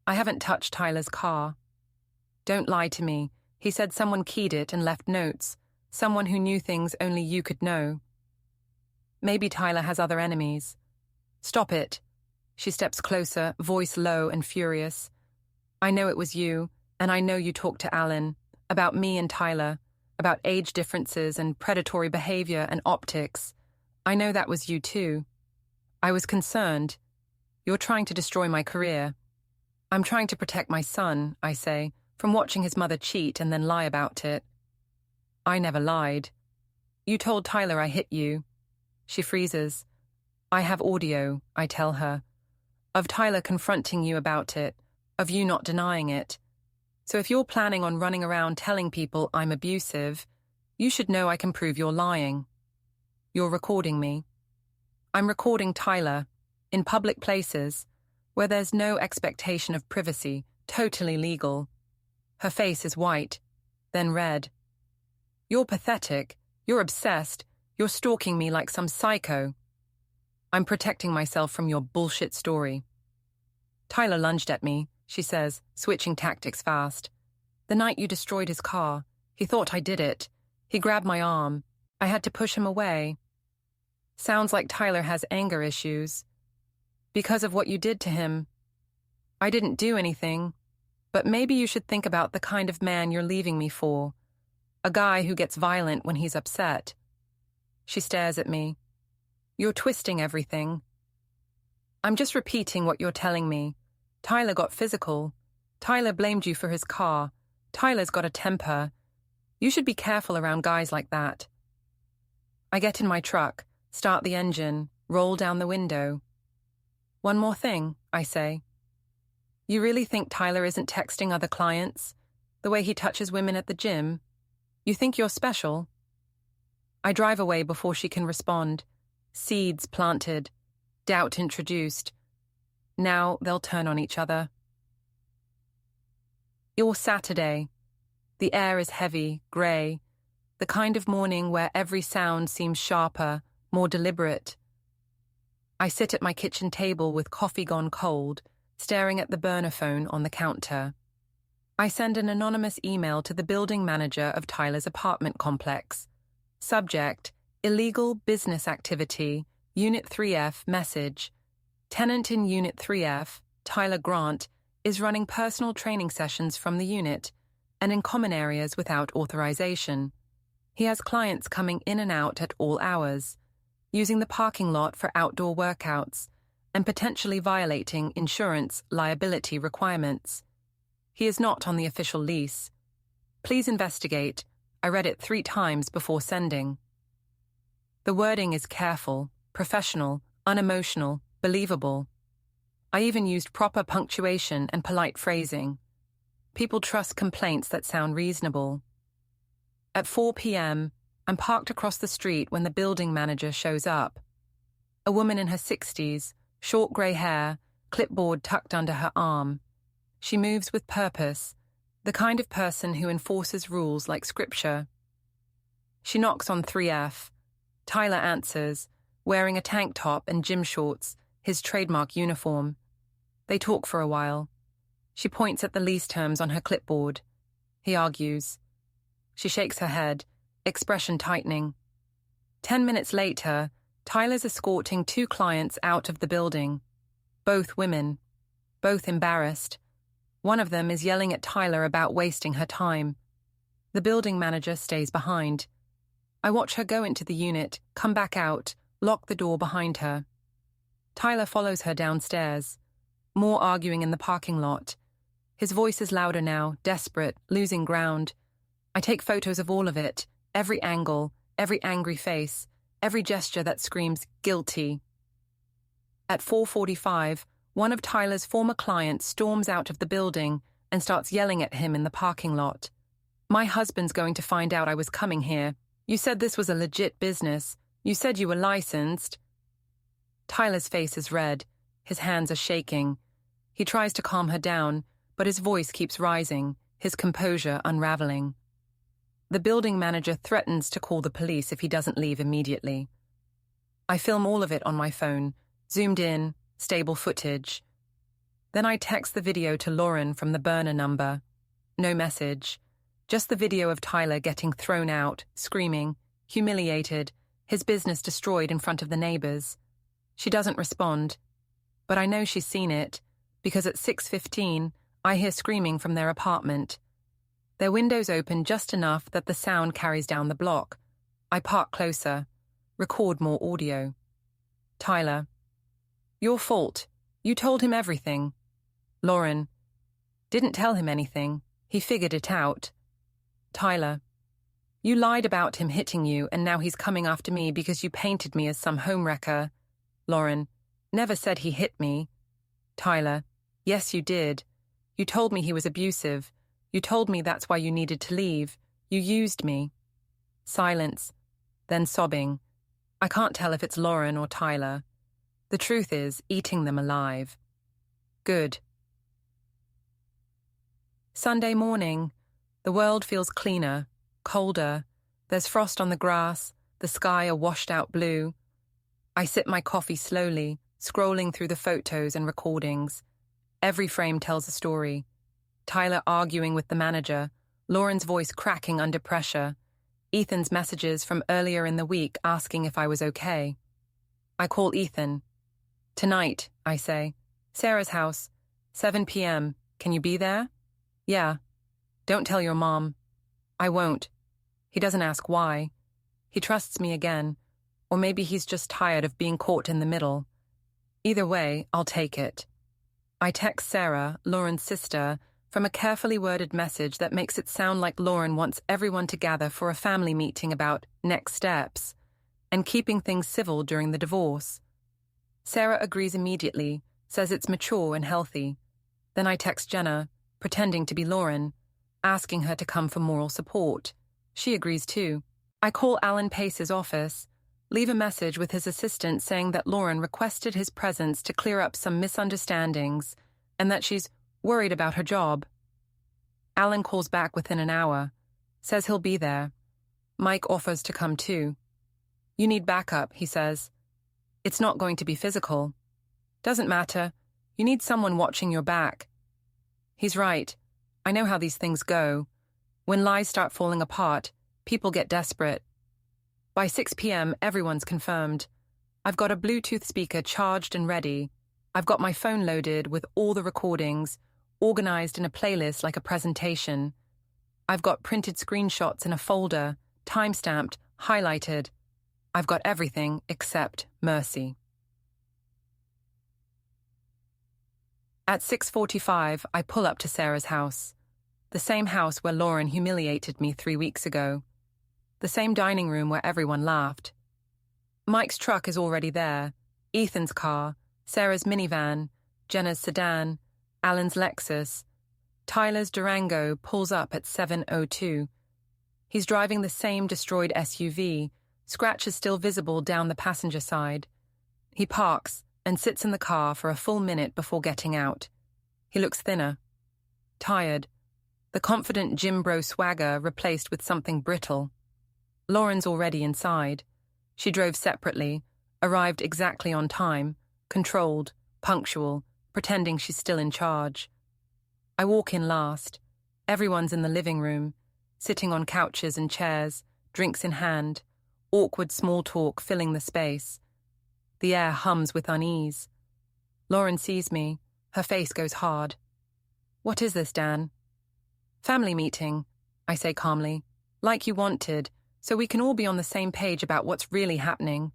I haven't touched Tyler's car. Don't lie to me. He said someone keyed it and left notes. Someone who knew things only you could know. Maybe Tyler has other enemies. Stop it. She steps closer, voice low and furious. I know it was you, and I know you talked to Alan, about me and Tyler, about age differences and predatory behavior and optics. I know that was you too. I was concerned. You're trying to destroy my career. I'm trying to protect my son, I say, from watching his mother cheat and then lie about it. I never lied. You told Tyler I hit you. She freezes. I have audio, I tell her, of Tyler confronting you about it, of you not denying it. So if you're planning on running around telling people I'm abusive, you should know I can prove you're lying. You're recording me. I'm recording Tyler, in public places, where there's no expectation of privacy, totally legal. Her face is white, then red. You're pathetic. You're obsessed. You're stalking me like some psycho. I'm protecting myself from your bullshit story. Tyler lunged at me, she says, switching tactics fast. The night you destroyed his car, he thought I did it. He grabbed my arm. I had to push him away. Sounds like Tyler has anger issues. Because of what you did to him. I didn't do anything, but maybe you should think about the kind of man you're leaving me for. A guy who gets violent when he's upset. She stares at me. You're twisting everything. I'm just repeating what you're telling me. Tyler got physical. Tyler blamed you for his car. Tyler's got a temper. You should be careful around guys like that. I get in my truck, start the engine, roll down the window. One more thing, I say. You really think Tyler isn't texting other clients? The way he touches women at the gym? You think you're special? I drive away before she can respond. Seeds planted. Doubt introduced. Now they'll turn on each other. It's Saturday. The air is heavy, grey. The kind of morning where every sound seems sharper, more deliberate. I sit at my kitchen table with coffee gone cold, staring at the burner phone on the counter. I send an anonymous email to the building manager of Tyler's apartment complex. Subject: Illegal business activity, Unit 3F message. Tenant in Unit 3F, Tyler Grant, is running personal training sessions from the unit and in common areas without authorization. He has clients coming in and out at all hours, using the parking lot for outdoor workouts, and potentially violating insurance liability requirements. He is not on the official lease. Please investigate. I read it 3 times before sending. The wording is careful, professional, unemotional, believable. I even used proper punctuation and polite phrasing. People trust complaints that sound reasonable. At 4 p.m., I'm parked across the street when the building manager shows up. A woman in her 60s, short grey hair, clipboard tucked under her arm. She moves with purpose, the kind of person who enforces rules like scripture. She knocks on 3F. Tyler answers, wearing a tank top and gym shorts, his trademark uniform. They talk for a while. She points at the lease terms on her clipboard. He argues. She shakes her head, expression tightening. 10 minutes later, Tyler's escorting 2 clients out of the building. Both women. Both embarrassed. One of them is yelling at Tyler about wasting her time. The building manager stays behind. I watch her go into the unit, come back out, lock the door behind her. Tyler follows her downstairs. More arguing in the parking lot. His voice is louder now, desperate, losing ground. I take photos of all of it, every angle, every angry face, every gesture that screams guilty. At 4:45, one of Tyler's former clients storms out of the building and starts yelling at him in the parking lot. My husband's going to find out I was coming here. You said this was a legit business. You said you were licensed. Tyler's face is red. His hands are shaking. He tries to calm her down, but his voice keeps rising, his composure unraveling. The building manager threatens to call the police if he doesn't leave immediately. I film all of it on my phone, zoomed in, stable footage. Then I text the video to Lauren from the burner number. No message. Just the video of Tyler getting thrown out, screaming, humiliated, his business destroyed in front of the neighbors. She doesn't respond. But I know she's seen it, because at 6:15, I hear screaming from their apartment. Their windows open just enough that the sound carries down the block. I park closer, record more audio. Tyler: Your fault. You told him everything. Lauren: Didn't tell him anything. He figured it out. Tyler: You lied about him hitting you and now he's coming after me because you painted me as some homewrecker. Lauren: Never said he hit me. Tyler: Yes, you did. You told me he was abusive. You told me that's why you needed to leave. You used me. Silence, then sobbing. I can't tell if it's Lauren or Tyler. The truth is, eating them alive. Good. Sunday morning. The world feels cleaner, colder. There's frost on the grass, the sky a washed-out blue. I sip my coffee slowly, scrolling through the photos and recordings. Every frame tells a story. Tyler arguing with the manager, Lauren's voice cracking under pressure, Ethan's messages from earlier in the week asking if I was okay. I call Ethan. Tonight, I say. Sarah's house, 7 p.m. Can you be there? Yeah. Don't tell your mom. I won't. He doesn't ask why. He trusts me again, or maybe he's just tired of being caught in the middle. Either way, I'll take it. I text Sarah, Lauren's sister, from a carefully worded message that makes it sound like Lauren wants everyone to gather for a family meeting about next steps and keeping things civil during the divorce. Sarah agrees immediately, says it's mature and healthy. Then I text Jenna, pretending to be Lauren, asking her to come for moral support. She agrees too. I call Alan Pace's office, leave a message with his assistant saying that Lauren requested his presence to clear up some misunderstandings and that she's worried about her job. Alan calls back within an hour, says he'll be there. Mike offers to come too. You need backup, he says. It's not going to be physical. Doesn't matter. You need someone watching your back. He's right. I know how these things go. When lies start falling apart, people get desperate. By 6 p.m., everyone's confirmed. I've got a Bluetooth speaker charged and ready. I've got my phone loaded with all the recordings, organized in a playlist like a presentation. I've got printed screenshots in a folder, time-stamped, highlighted. I've got everything except mercy. At 6:45, I pull up to Sarah's house. The same house where Lauren humiliated me 3 weeks ago. The same dining room where everyone laughed. Mike's truck is already there. Ethan's car, Sarah's minivan, Jenna's sedan, Alan's Lexus. Tyler's Durango pulls up at 7:02. He's driving the same destroyed SUV, scratches still visible down the passenger side. He parks and sits in the car for a full minute before getting out. He looks thinner, tired, the confident gym bro swagger replaced with something brittle. Lauren's already inside. She drove separately, arrived exactly on time, controlled, punctual, pretending she's still in charge. I walk in last. Everyone's in the living room, sitting on couches and chairs, drinks in hand, awkward small talk filling the space. The air hums with unease. Lauren sees me. Her face goes hard. What is this, Dan? Family meeting, I say calmly, like you wanted, so we can all be on the same page about what's really happening.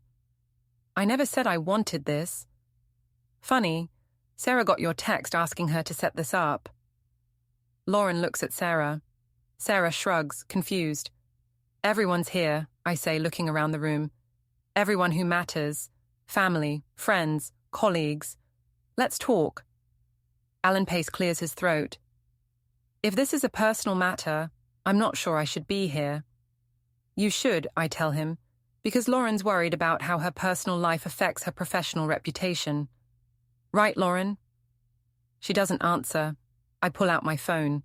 I never said I wanted this. Funny, Sarah got your text asking her to set this up. Lauren looks at Sarah. Sarah shrugs, confused. Everyone's here, I say, looking around the room. Everyone who matters. Family, friends, colleagues. Let's talk. Alan Pace clears his throat. If this is a personal matter, I'm not sure I should be here. You should, I tell him, because Lauren's worried about how her personal life affects her professional reputation. Right, Lauren? She doesn't answer. I pull out my phone,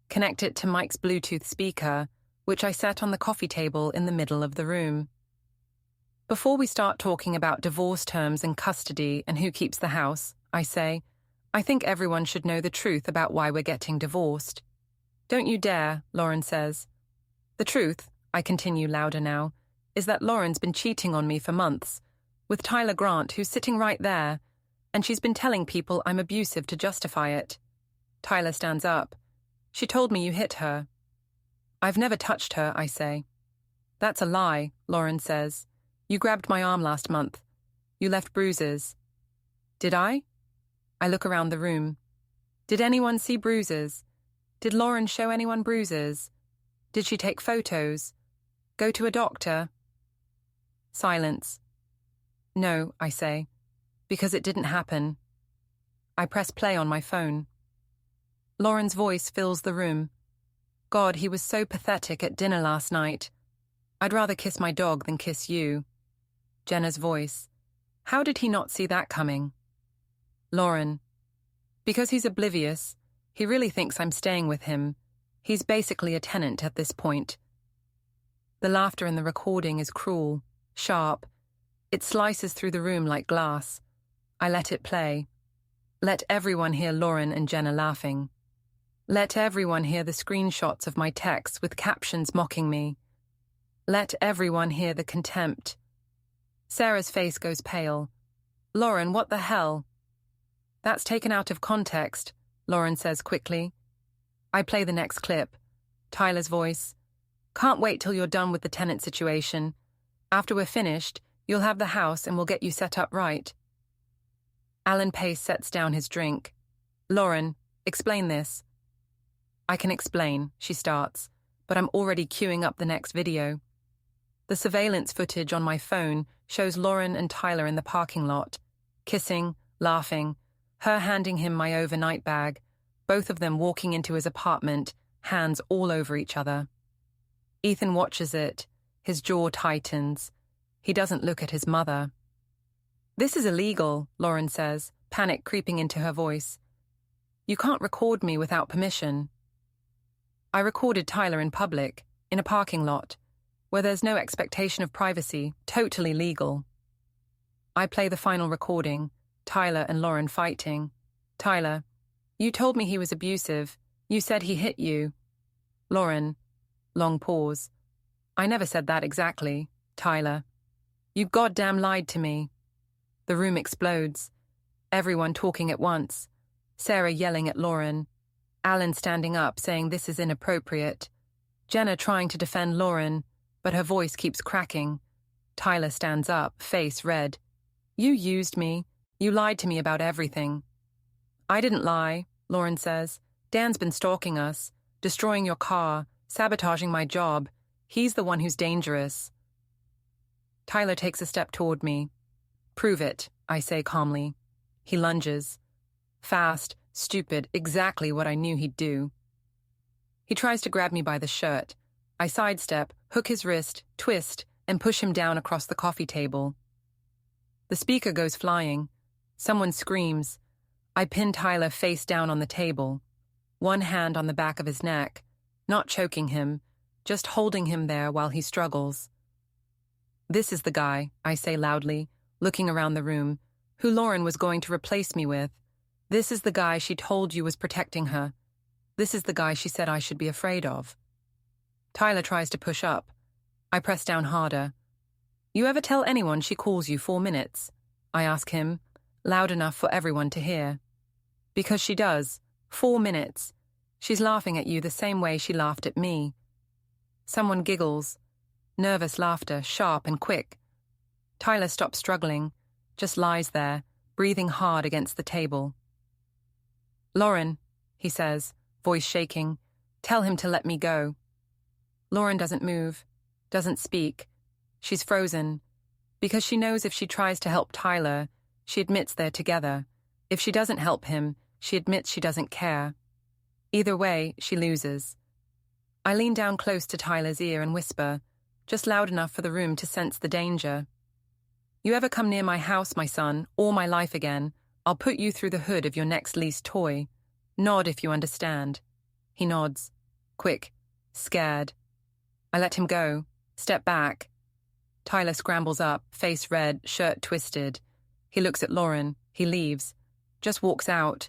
connect it to Mike's Bluetooth speaker, which I set on the coffee table in the middle of the room. Before we start talking about divorce terms and custody and who keeps the house, I say, I think everyone should know the truth about why we're getting divorced. Don't you dare, Lauren says. The truth, I continue louder now, is that Lauren's been cheating on me for months, with Tyler Grant, who's sitting right there, and she's been telling people I'm abusive to justify it. Tyler stands up. She told me you hit her. I've never touched her, I say. That's a lie, Lauren says. You grabbed my arm last month. You left bruises. Did I? I look around the room. Did anyone see bruises? Did Lauren show anyone bruises? Did she take photos? Go to a doctor? Silence. No, I say, because it didn't happen. I press play on my phone. Lauren's voice fills the room. God, he was so pathetic at dinner last night. I'd rather kiss my dog than kiss you. Jenna's voice. How did he not see that coming? Lauren. Because he's oblivious. He really thinks I'm staying with him. He's basically a tenant at this point. The laughter in the recording is cruel, sharp. It slices through the room like glass. I let it play. Let everyone hear Lauren and Jenna laughing. Let everyone hear the screenshots of my texts with captions mocking me. Let everyone hear the contempt. Sarah's face goes pale. Lauren, what the hell? That's taken out of context, Lauren says quickly. I play the next clip. Tyler's voice. Can't wait till you're done with the tenant situation. After we're finished, you'll have the house and we'll get you set up right. Alan Pace sets down his drink. Lauren, explain this. I can explain, she starts, but I'm already queuing up the next video. The surveillance footage on my phone shows Lauren and Tyler in the parking lot, kissing, laughing, her handing him my overnight bag, both of them walking into his apartment, hands all over each other. Ethan watches it, his jaw tightens. He doesn't look at his mother. This is illegal, Lauren says, panic creeping into her voice. You can't record me without permission. I recorded Tyler in public, in a parking lot, where there's no expectation of privacy, totally legal. I play the final recording, Tyler and Lauren fighting. Tyler, you told me he was abusive. You said he hit you. Lauren, long pause. I never said that exactly. Tyler, you goddamn lied to me. The room explodes. Everyone talking at once. Sarah yelling at Lauren. Alan standing up saying this is inappropriate. Jenna trying to defend Lauren, but her voice keeps cracking. Tyler stands up, face red. You used me. You lied to me about everything. I didn't lie, Lauren says. Dan's been stalking us, destroying your car, sabotaging my job. He's the one who's dangerous. Tyler takes a step toward me. Prove it, I say calmly. He lunges. Fast, stupid, exactly what I knew he'd do. He tries to grab me by the shirt. I sidestep, hook his wrist, twist, and push him down across the coffee table. The speaker goes flying. Someone screams. I pin Tyler face down on the table, one hand on the back of his neck, not choking him, just holding him there while he struggles. This is the guy, I say loudly, looking around the room, who Lauren was going to replace me with. This is the guy she told you was protecting her. This is the guy she said I should be afraid of. Tyler tries to push up. I press down harder. You ever tell anyone she calls you 4 minutes? I ask him, loud enough for everyone to hear. Because she does. 4 minutes. She's laughing at you the same way she laughed at me. Someone giggles. Nervous laughter, sharp and quick. Tyler stops struggling, just lies there, breathing hard against the table. Lauren, he says, voice shaking, tell him to let me go. Lauren doesn't move, doesn't speak. She's frozen, because she knows if she tries to help Tyler, she admits they're together. If she doesn't help him, she admits she doesn't care. Either way, she loses. I lean down close to Tyler's ear and whisper, just loud enough for the room to sense the danger. You ever come near my house, my son, or my life again, I'll put you through the hood of your next leased toy. Nod if you understand. He nods. Quick. Scared. I let him go. Step back. Tyler scrambles up, face red, shirt twisted. He looks at Lauren. He leaves. Just walks out.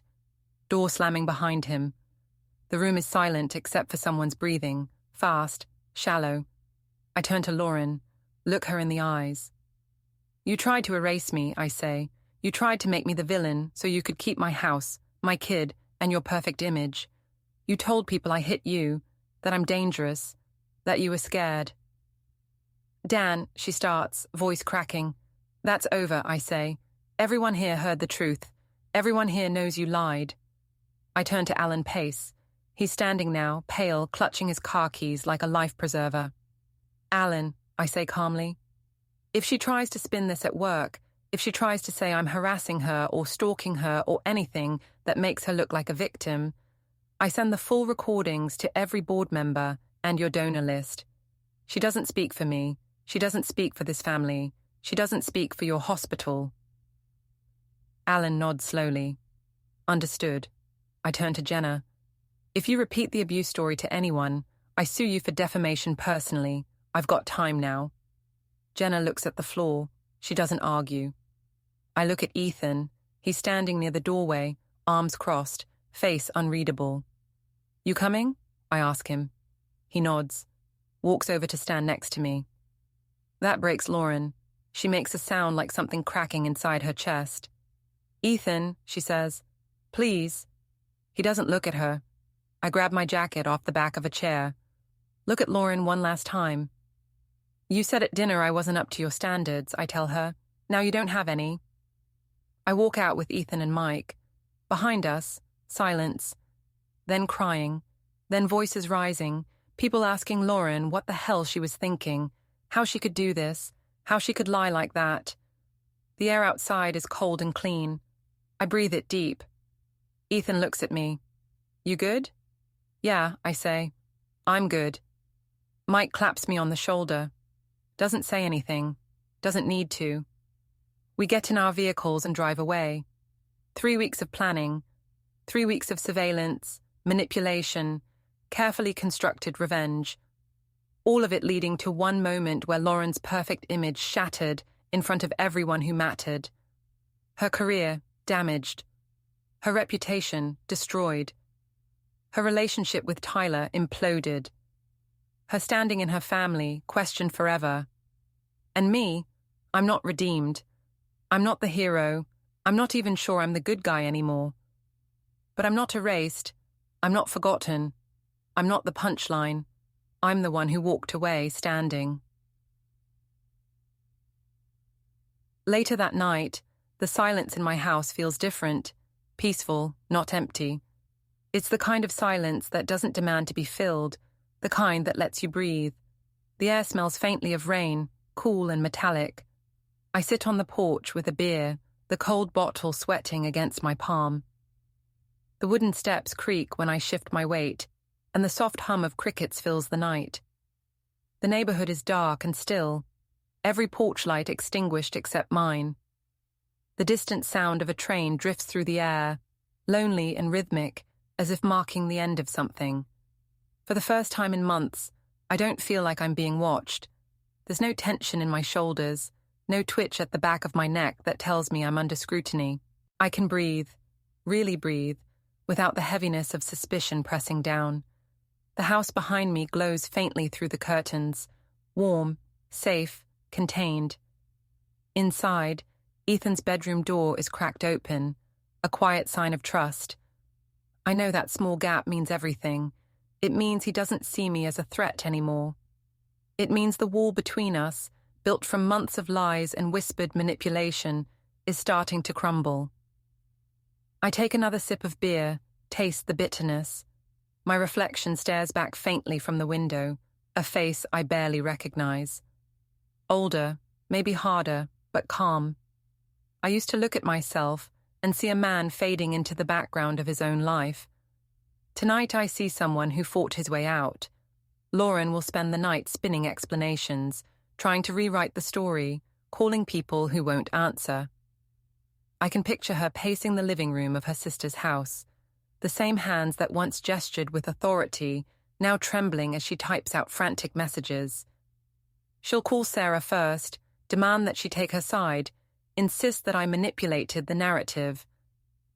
Door slamming behind him. The room is silent except for someone's breathing. Fast. Shallow. I turn to Lauren. Look her in the eyes. You tried to erase me, I say. You tried to make me the villain so you could keep my house, my kid, and your perfect image. You told people I hit you, that I'm dangerous, that you were scared. Dan, she starts, voice cracking. That's over, I say. Everyone here heard the truth. Everyone here knows you lied. I turn to Alan Pace. He's standing now, pale, clutching his car keys like a life preserver. Alan, I say calmly. If she tries to spin this at work, if she tries to say I'm harassing her or stalking her or anything that makes her look like a victim, I send the full recordings to every board member and your donor list. She doesn't speak for me. She doesn't speak for this family. She doesn't speak for your hospital. Alan nods slowly. Understood. I turn to Jenna. If you repeat the abuse story to anyone, I sue you for defamation personally. I've got time now. Jenna looks at the floor. She doesn't argue. I look at Ethan. He's standing near the doorway, arms crossed, face unreadable. You coming? I ask him. He nods, walks over to stand next to me. That breaks Lauren. She makes a sound like something cracking inside her chest. Ethan, she says, please. He doesn't look at her. I grab my jacket off the back of a chair. Look at Lauren one last time. You said at dinner I wasn't up to your standards, I tell her. Now you don't have any. I walk out with Ethan and Mike. Behind us, silence. Then crying. Then voices rising. People asking Lauren what the hell she was thinking. How she could do this. How she could lie like that. The air outside is cold and clean. I breathe it deep. Ethan looks at me. You good? Yeah, I say. I'm good. Mike claps me on the shoulder. Doesn't say anything. Doesn't need to. We get in our vehicles and drive away. 3 weeks of planning. 3 weeks of surveillance, manipulation, carefully constructed revenge. All of it leading to one moment where Lauren's perfect image shattered in front of everyone who mattered. Her career damaged. Her reputation destroyed. Her relationship with Tyler imploded. Her standing in her family questioned forever. And me, I'm not redeemed. I'm not the hero. I'm not even sure I'm the good guy anymore. But I'm not erased. I'm not forgotten. I'm not the punchline. I'm the one who walked away standing. Later that night, the silence in my house feels different, peaceful, not empty. It's the kind of silence that doesn't demand to be filled, the kind that lets you breathe. The air smells faintly of rain, cool and metallic. I sit on the porch with a beer, the cold bottle sweating against my palm. The wooden steps creak when I shift my weight, and the soft hum of crickets fills the night. The neighborhood is dark and still, every porch light extinguished except mine. The distant sound of a train drifts through the air, lonely and rhythmic, as if marking the end of something. For the first time in months, I don't feel like I'm being watched. There's no tension in my shoulders, no twitch at the back of my neck that tells me I'm under scrutiny. I can breathe, really breathe, without the heaviness of suspicion pressing down. The house behind me glows faintly through the curtains, warm, safe, contained. Inside, Ethan's bedroom door is cracked open, a quiet sign of trust. I know that small gap means everything. It means he doesn't see me as a threat anymore. It means the wall between us, built from months of lies and whispered manipulation, is starting to crumble. I take another sip of beer, taste the bitterness. My reflection stares back faintly from the window, a face I barely recognize. Older, maybe harder, but calm. I used to look at myself and see a man fading into the background of his own life. Tonight I see someone who fought his way out. Lauren will spend the night spinning explanations, trying to rewrite the story, calling people who won't answer. I can picture her pacing the living room of her sister's house, the same hands that once gestured with authority, now trembling as she types out frantic messages. She'll call Sarah first, demand that she take her side, insist that I manipulated the narrative.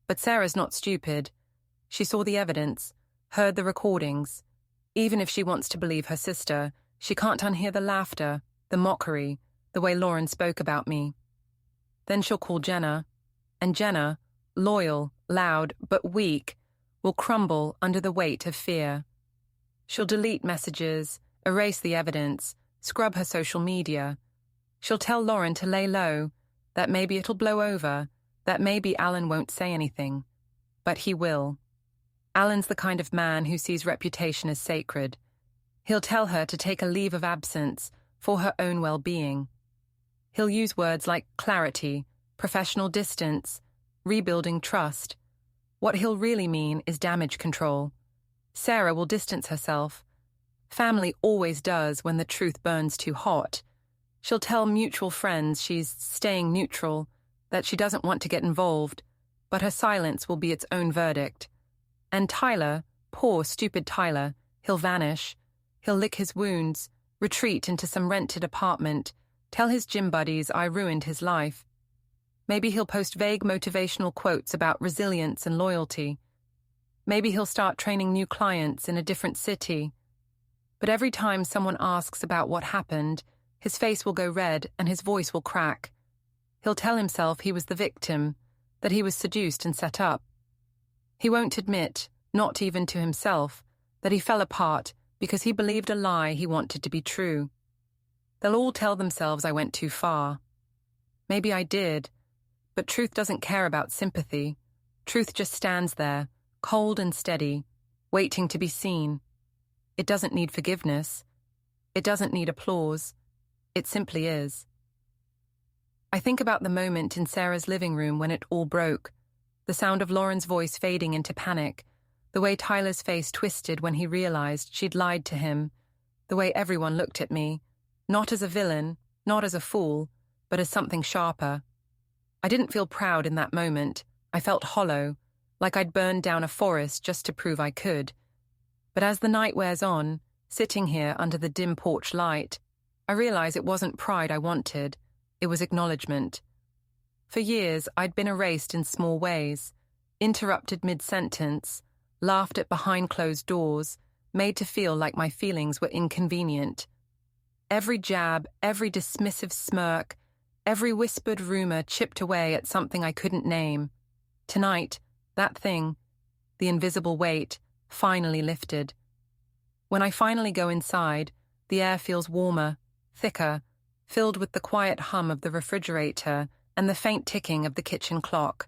But Sarah's not stupid. She saw the evidence, heard the recordings. Even if she wants to believe her sister, she can't unhear the laughter, the mockery, the way Lauren spoke about me. Then she'll call Jenna, and Jenna, loyal, loud, but weak, will crumble under the weight of fear. She'll delete messages, erase the evidence, scrub her social media. She'll tell Lauren to lay low, that maybe it'll blow over, that maybe Alan won't say anything. But he will. Alan's the kind of man who sees reputation as sacred. He'll tell her to take a leave of absence for her own well-being. He'll use words like clarity, professional distance, rebuilding trust. What he'll really mean is damage control. Sarah will distance herself. Family always does when the truth burns too hot. She'll tell mutual friends she's staying neutral, that she doesn't want to get involved, but her silence will be its own verdict. And Tyler, poor stupid Tyler, he'll vanish. He'll lick his wounds, retreat into some rented apartment, tell his gym buddies I ruined his life. Maybe he'll post vague motivational quotes about resilience and loyalty. Maybe he'll start training new clients in a different city. But every time someone asks about what happened, his face will go red and his voice will crack. He'll tell himself he was the victim, that he was seduced and set up. He won't admit, not even to himself, that he fell apart because he believed a lie he wanted to be true. They'll all tell themselves I went too far. Maybe I did, but truth doesn't care about sympathy. Truth just stands there, cold and steady, waiting to be seen. It doesn't need forgiveness. It doesn't need applause. It simply is. I think about the moment in Sarah's living room when it all broke, the sound of Lauren's voice fading into panic, the way Tyler's face twisted when he realized she'd lied to him, the way everyone looked at me, not as a villain, not as a fool, but as something sharper. I didn't feel proud in that moment. I felt hollow, like I'd burned down a forest just to prove I could. But as the night wears on, sitting here under the dim porch light, I realize it wasn't pride I wanted, it was acknowledgement. For years, I'd been erased in small ways, interrupted mid-sentence, laughed at behind closed doors, made to feel like my feelings were inconvenient. Every jab, every dismissive smirk, every whispered rumor chipped away at something I couldn't name. Tonight, that thing, the invisible weight, finally lifted. When I finally go inside, the air feels warmer, thicker, filled with the quiet hum of the refrigerator and the faint ticking of the kitchen clock.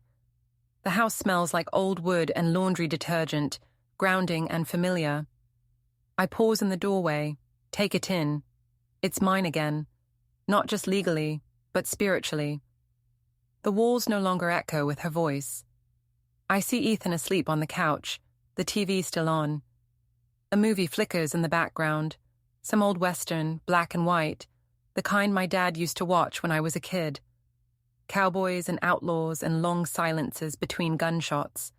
The house smells like old wood and laundry detergent, grounding and familiar. I pause in the doorway, take it in. It's mine again, not just legally, but spiritually. The walls no longer echo with her voice. I see Ethan asleep on the couch, the TV still on. A movie flickers in the background, some old western, black and white, the kind my dad used to watch when I was a kid. Cowboys and outlaws and long silences between gunshots.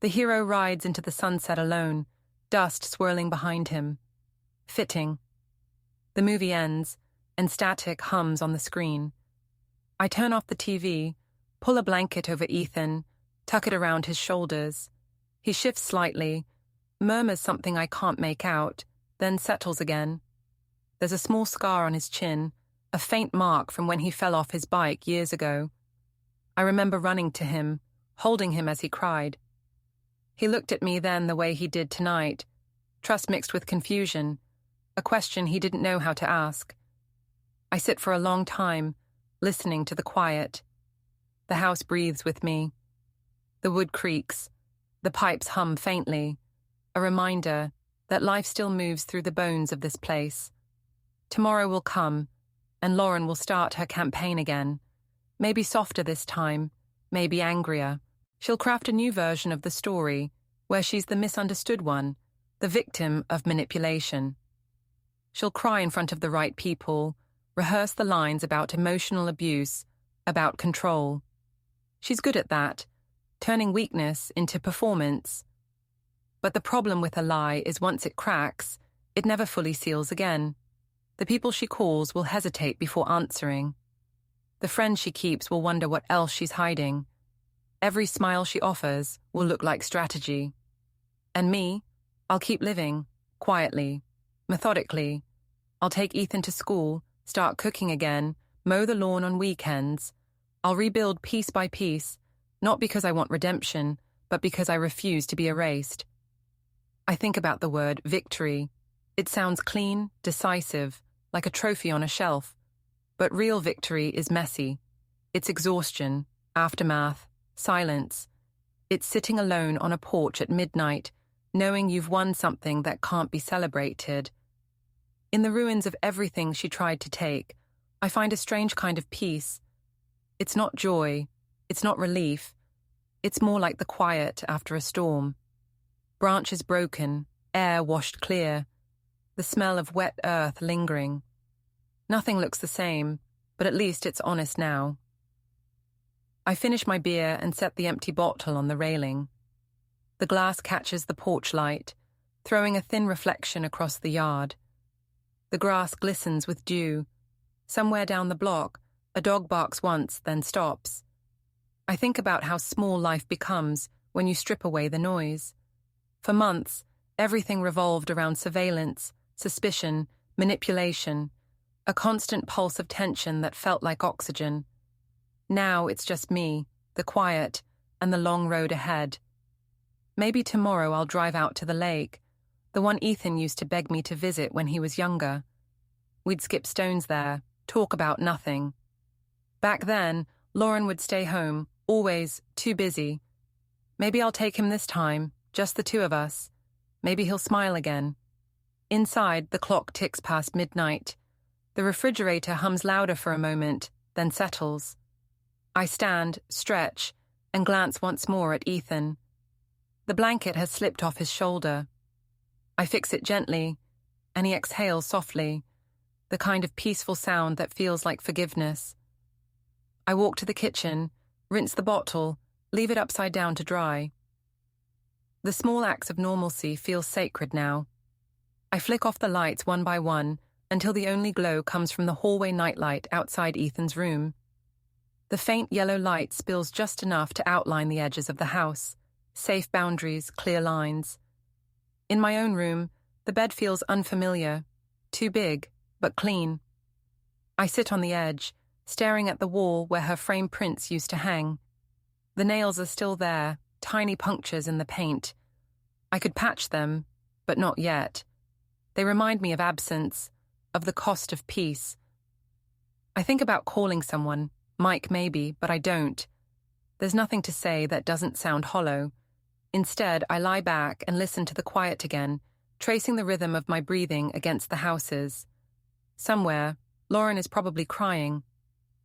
The hero rides into the sunset alone, dust swirling behind him. Fitting. The movie ends, and static hums on the screen. I turn off the TV, pull a blanket over Ethan, tuck it around his shoulders. He shifts slightly, murmurs something I can't make out, then settles again. There's a small scar on his chin, a faint mark from when he fell off his bike years ago. I remember running to him, holding him as he cried. He looked at me then the way he did tonight, trust mixed with confusion, a question he didn't know how to ask. I sit for a long time, listening to the quiet. The house breathes with me. The wood creaks. The pipes hum faintly, a reminder that life still moves through the bones of this place. Tomorrow will come, and Lauren will start her campaign again. Maybe softer this time, maybe angrier. She'll craft a new version of the story, where she's the misunderstood one, the victim of manipulation. She'll cry in front of the right people, rehearse the lines about emotional abuse, about control. She's good at that, turning weakness into performance. But the problem with a lie is once it cracks, it never fully seals again. The people she calls will hesitate before answering. The friends she keeps will wonder what else she's hiding. Every smile she offers will look like strategy. And me, I'll keep living, quietly, methodically. I'll take Ethan to school, start cooking again, mow the lawn on weekends. I'll rebuild piece by piece, not because I want redemption, but because I refuse to be erased. I think about the word victory. It sounds clean, decisive, like a trophy on a shelf. But real victory is messy. It's exhaustion, aftermath, silence. It's sitting alone on a porch at midnight, knowing you've won something that can't be celebrated. In the ruins of everything she tried to take, I find a strange kind of peace. It's not joy, it's not relief. It's more like the quiet after a storm. Branches broken, air washed clear, the smell of wet earth lingering. Nothing looks the same, but at least it's honest now. I finish my beer and set the empty bottle on the railing. The glass catches the porch light, throwing a thin reflection across the yard. The grass glistens with dew. Somewhere down the block, a dog barks once, then stops. I think about how small life becomes when you strip away the noise. For months, everything revolved around surveillance, suspicion, manipulation, a constant pulse of tension that felt like oxygen. Now it's just me, the quiet, and the long road ahead. Maybe tomorrow I'll drive out to the lake, the one Ethan used to beg me to visit when he was younger. We'd skip stones there, talk about nothing. Back then, Lauren would stay home, always too busy. Maybe I'll take him this time, just the two of us. Maybe he'll smile again. Inside, the clock ticks past midnight. The refrigerator hums louder for a moment, then settles. I stand, stretch, and glance once more at Ethan. The blanket has slipped off his shoulder. I fix it gently, and he exhales softly, the kind of peaceful sound that feels like forgiveness. I walk to the kitchen, rinse the bottle, leave it upside down to dry. The small acts of normalcy feel sacred now. I flick off the lights one by one until the only glow comes from the hallway nightlight outside Ethan's room. The faint yellow light spills just enough to outline the edges of the house, safe boundaries, clear lines. In my own room, the bed feels unfamiliar, too big, but clean. I sit on the edge, staring at the wall where her framed prints used to hang. The nails are still there, tiny punctures in the paint. I could patch them, but not yet. They remind me of absence, of the cost of peace. I think about calling someone, Mike maybe, but I don't. There's nothing to say that doesn't sound hollow. Instead, I lie back and listen to the quiet again, tracing the rhythm of my breathing against the houses. Somewhere, Lauren is probably crying,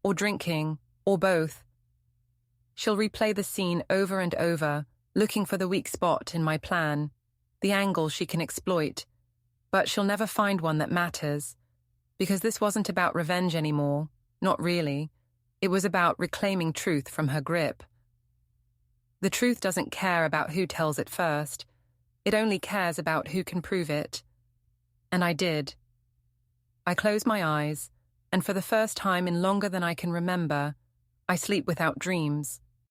or drinking, or both. She'll replay the scene over and over, looking for the weak spot in my plan, the angle she can exploit. But she'll never find one that matters, because this wasn't about revenge anymore, not really. It was about reclaiming truth from her grip. The truth doesn't care about who tells it first. It only cares about who can prove it. And I did. I close my eyes, and for the first time in longer than I can remember, I sleep without dreams.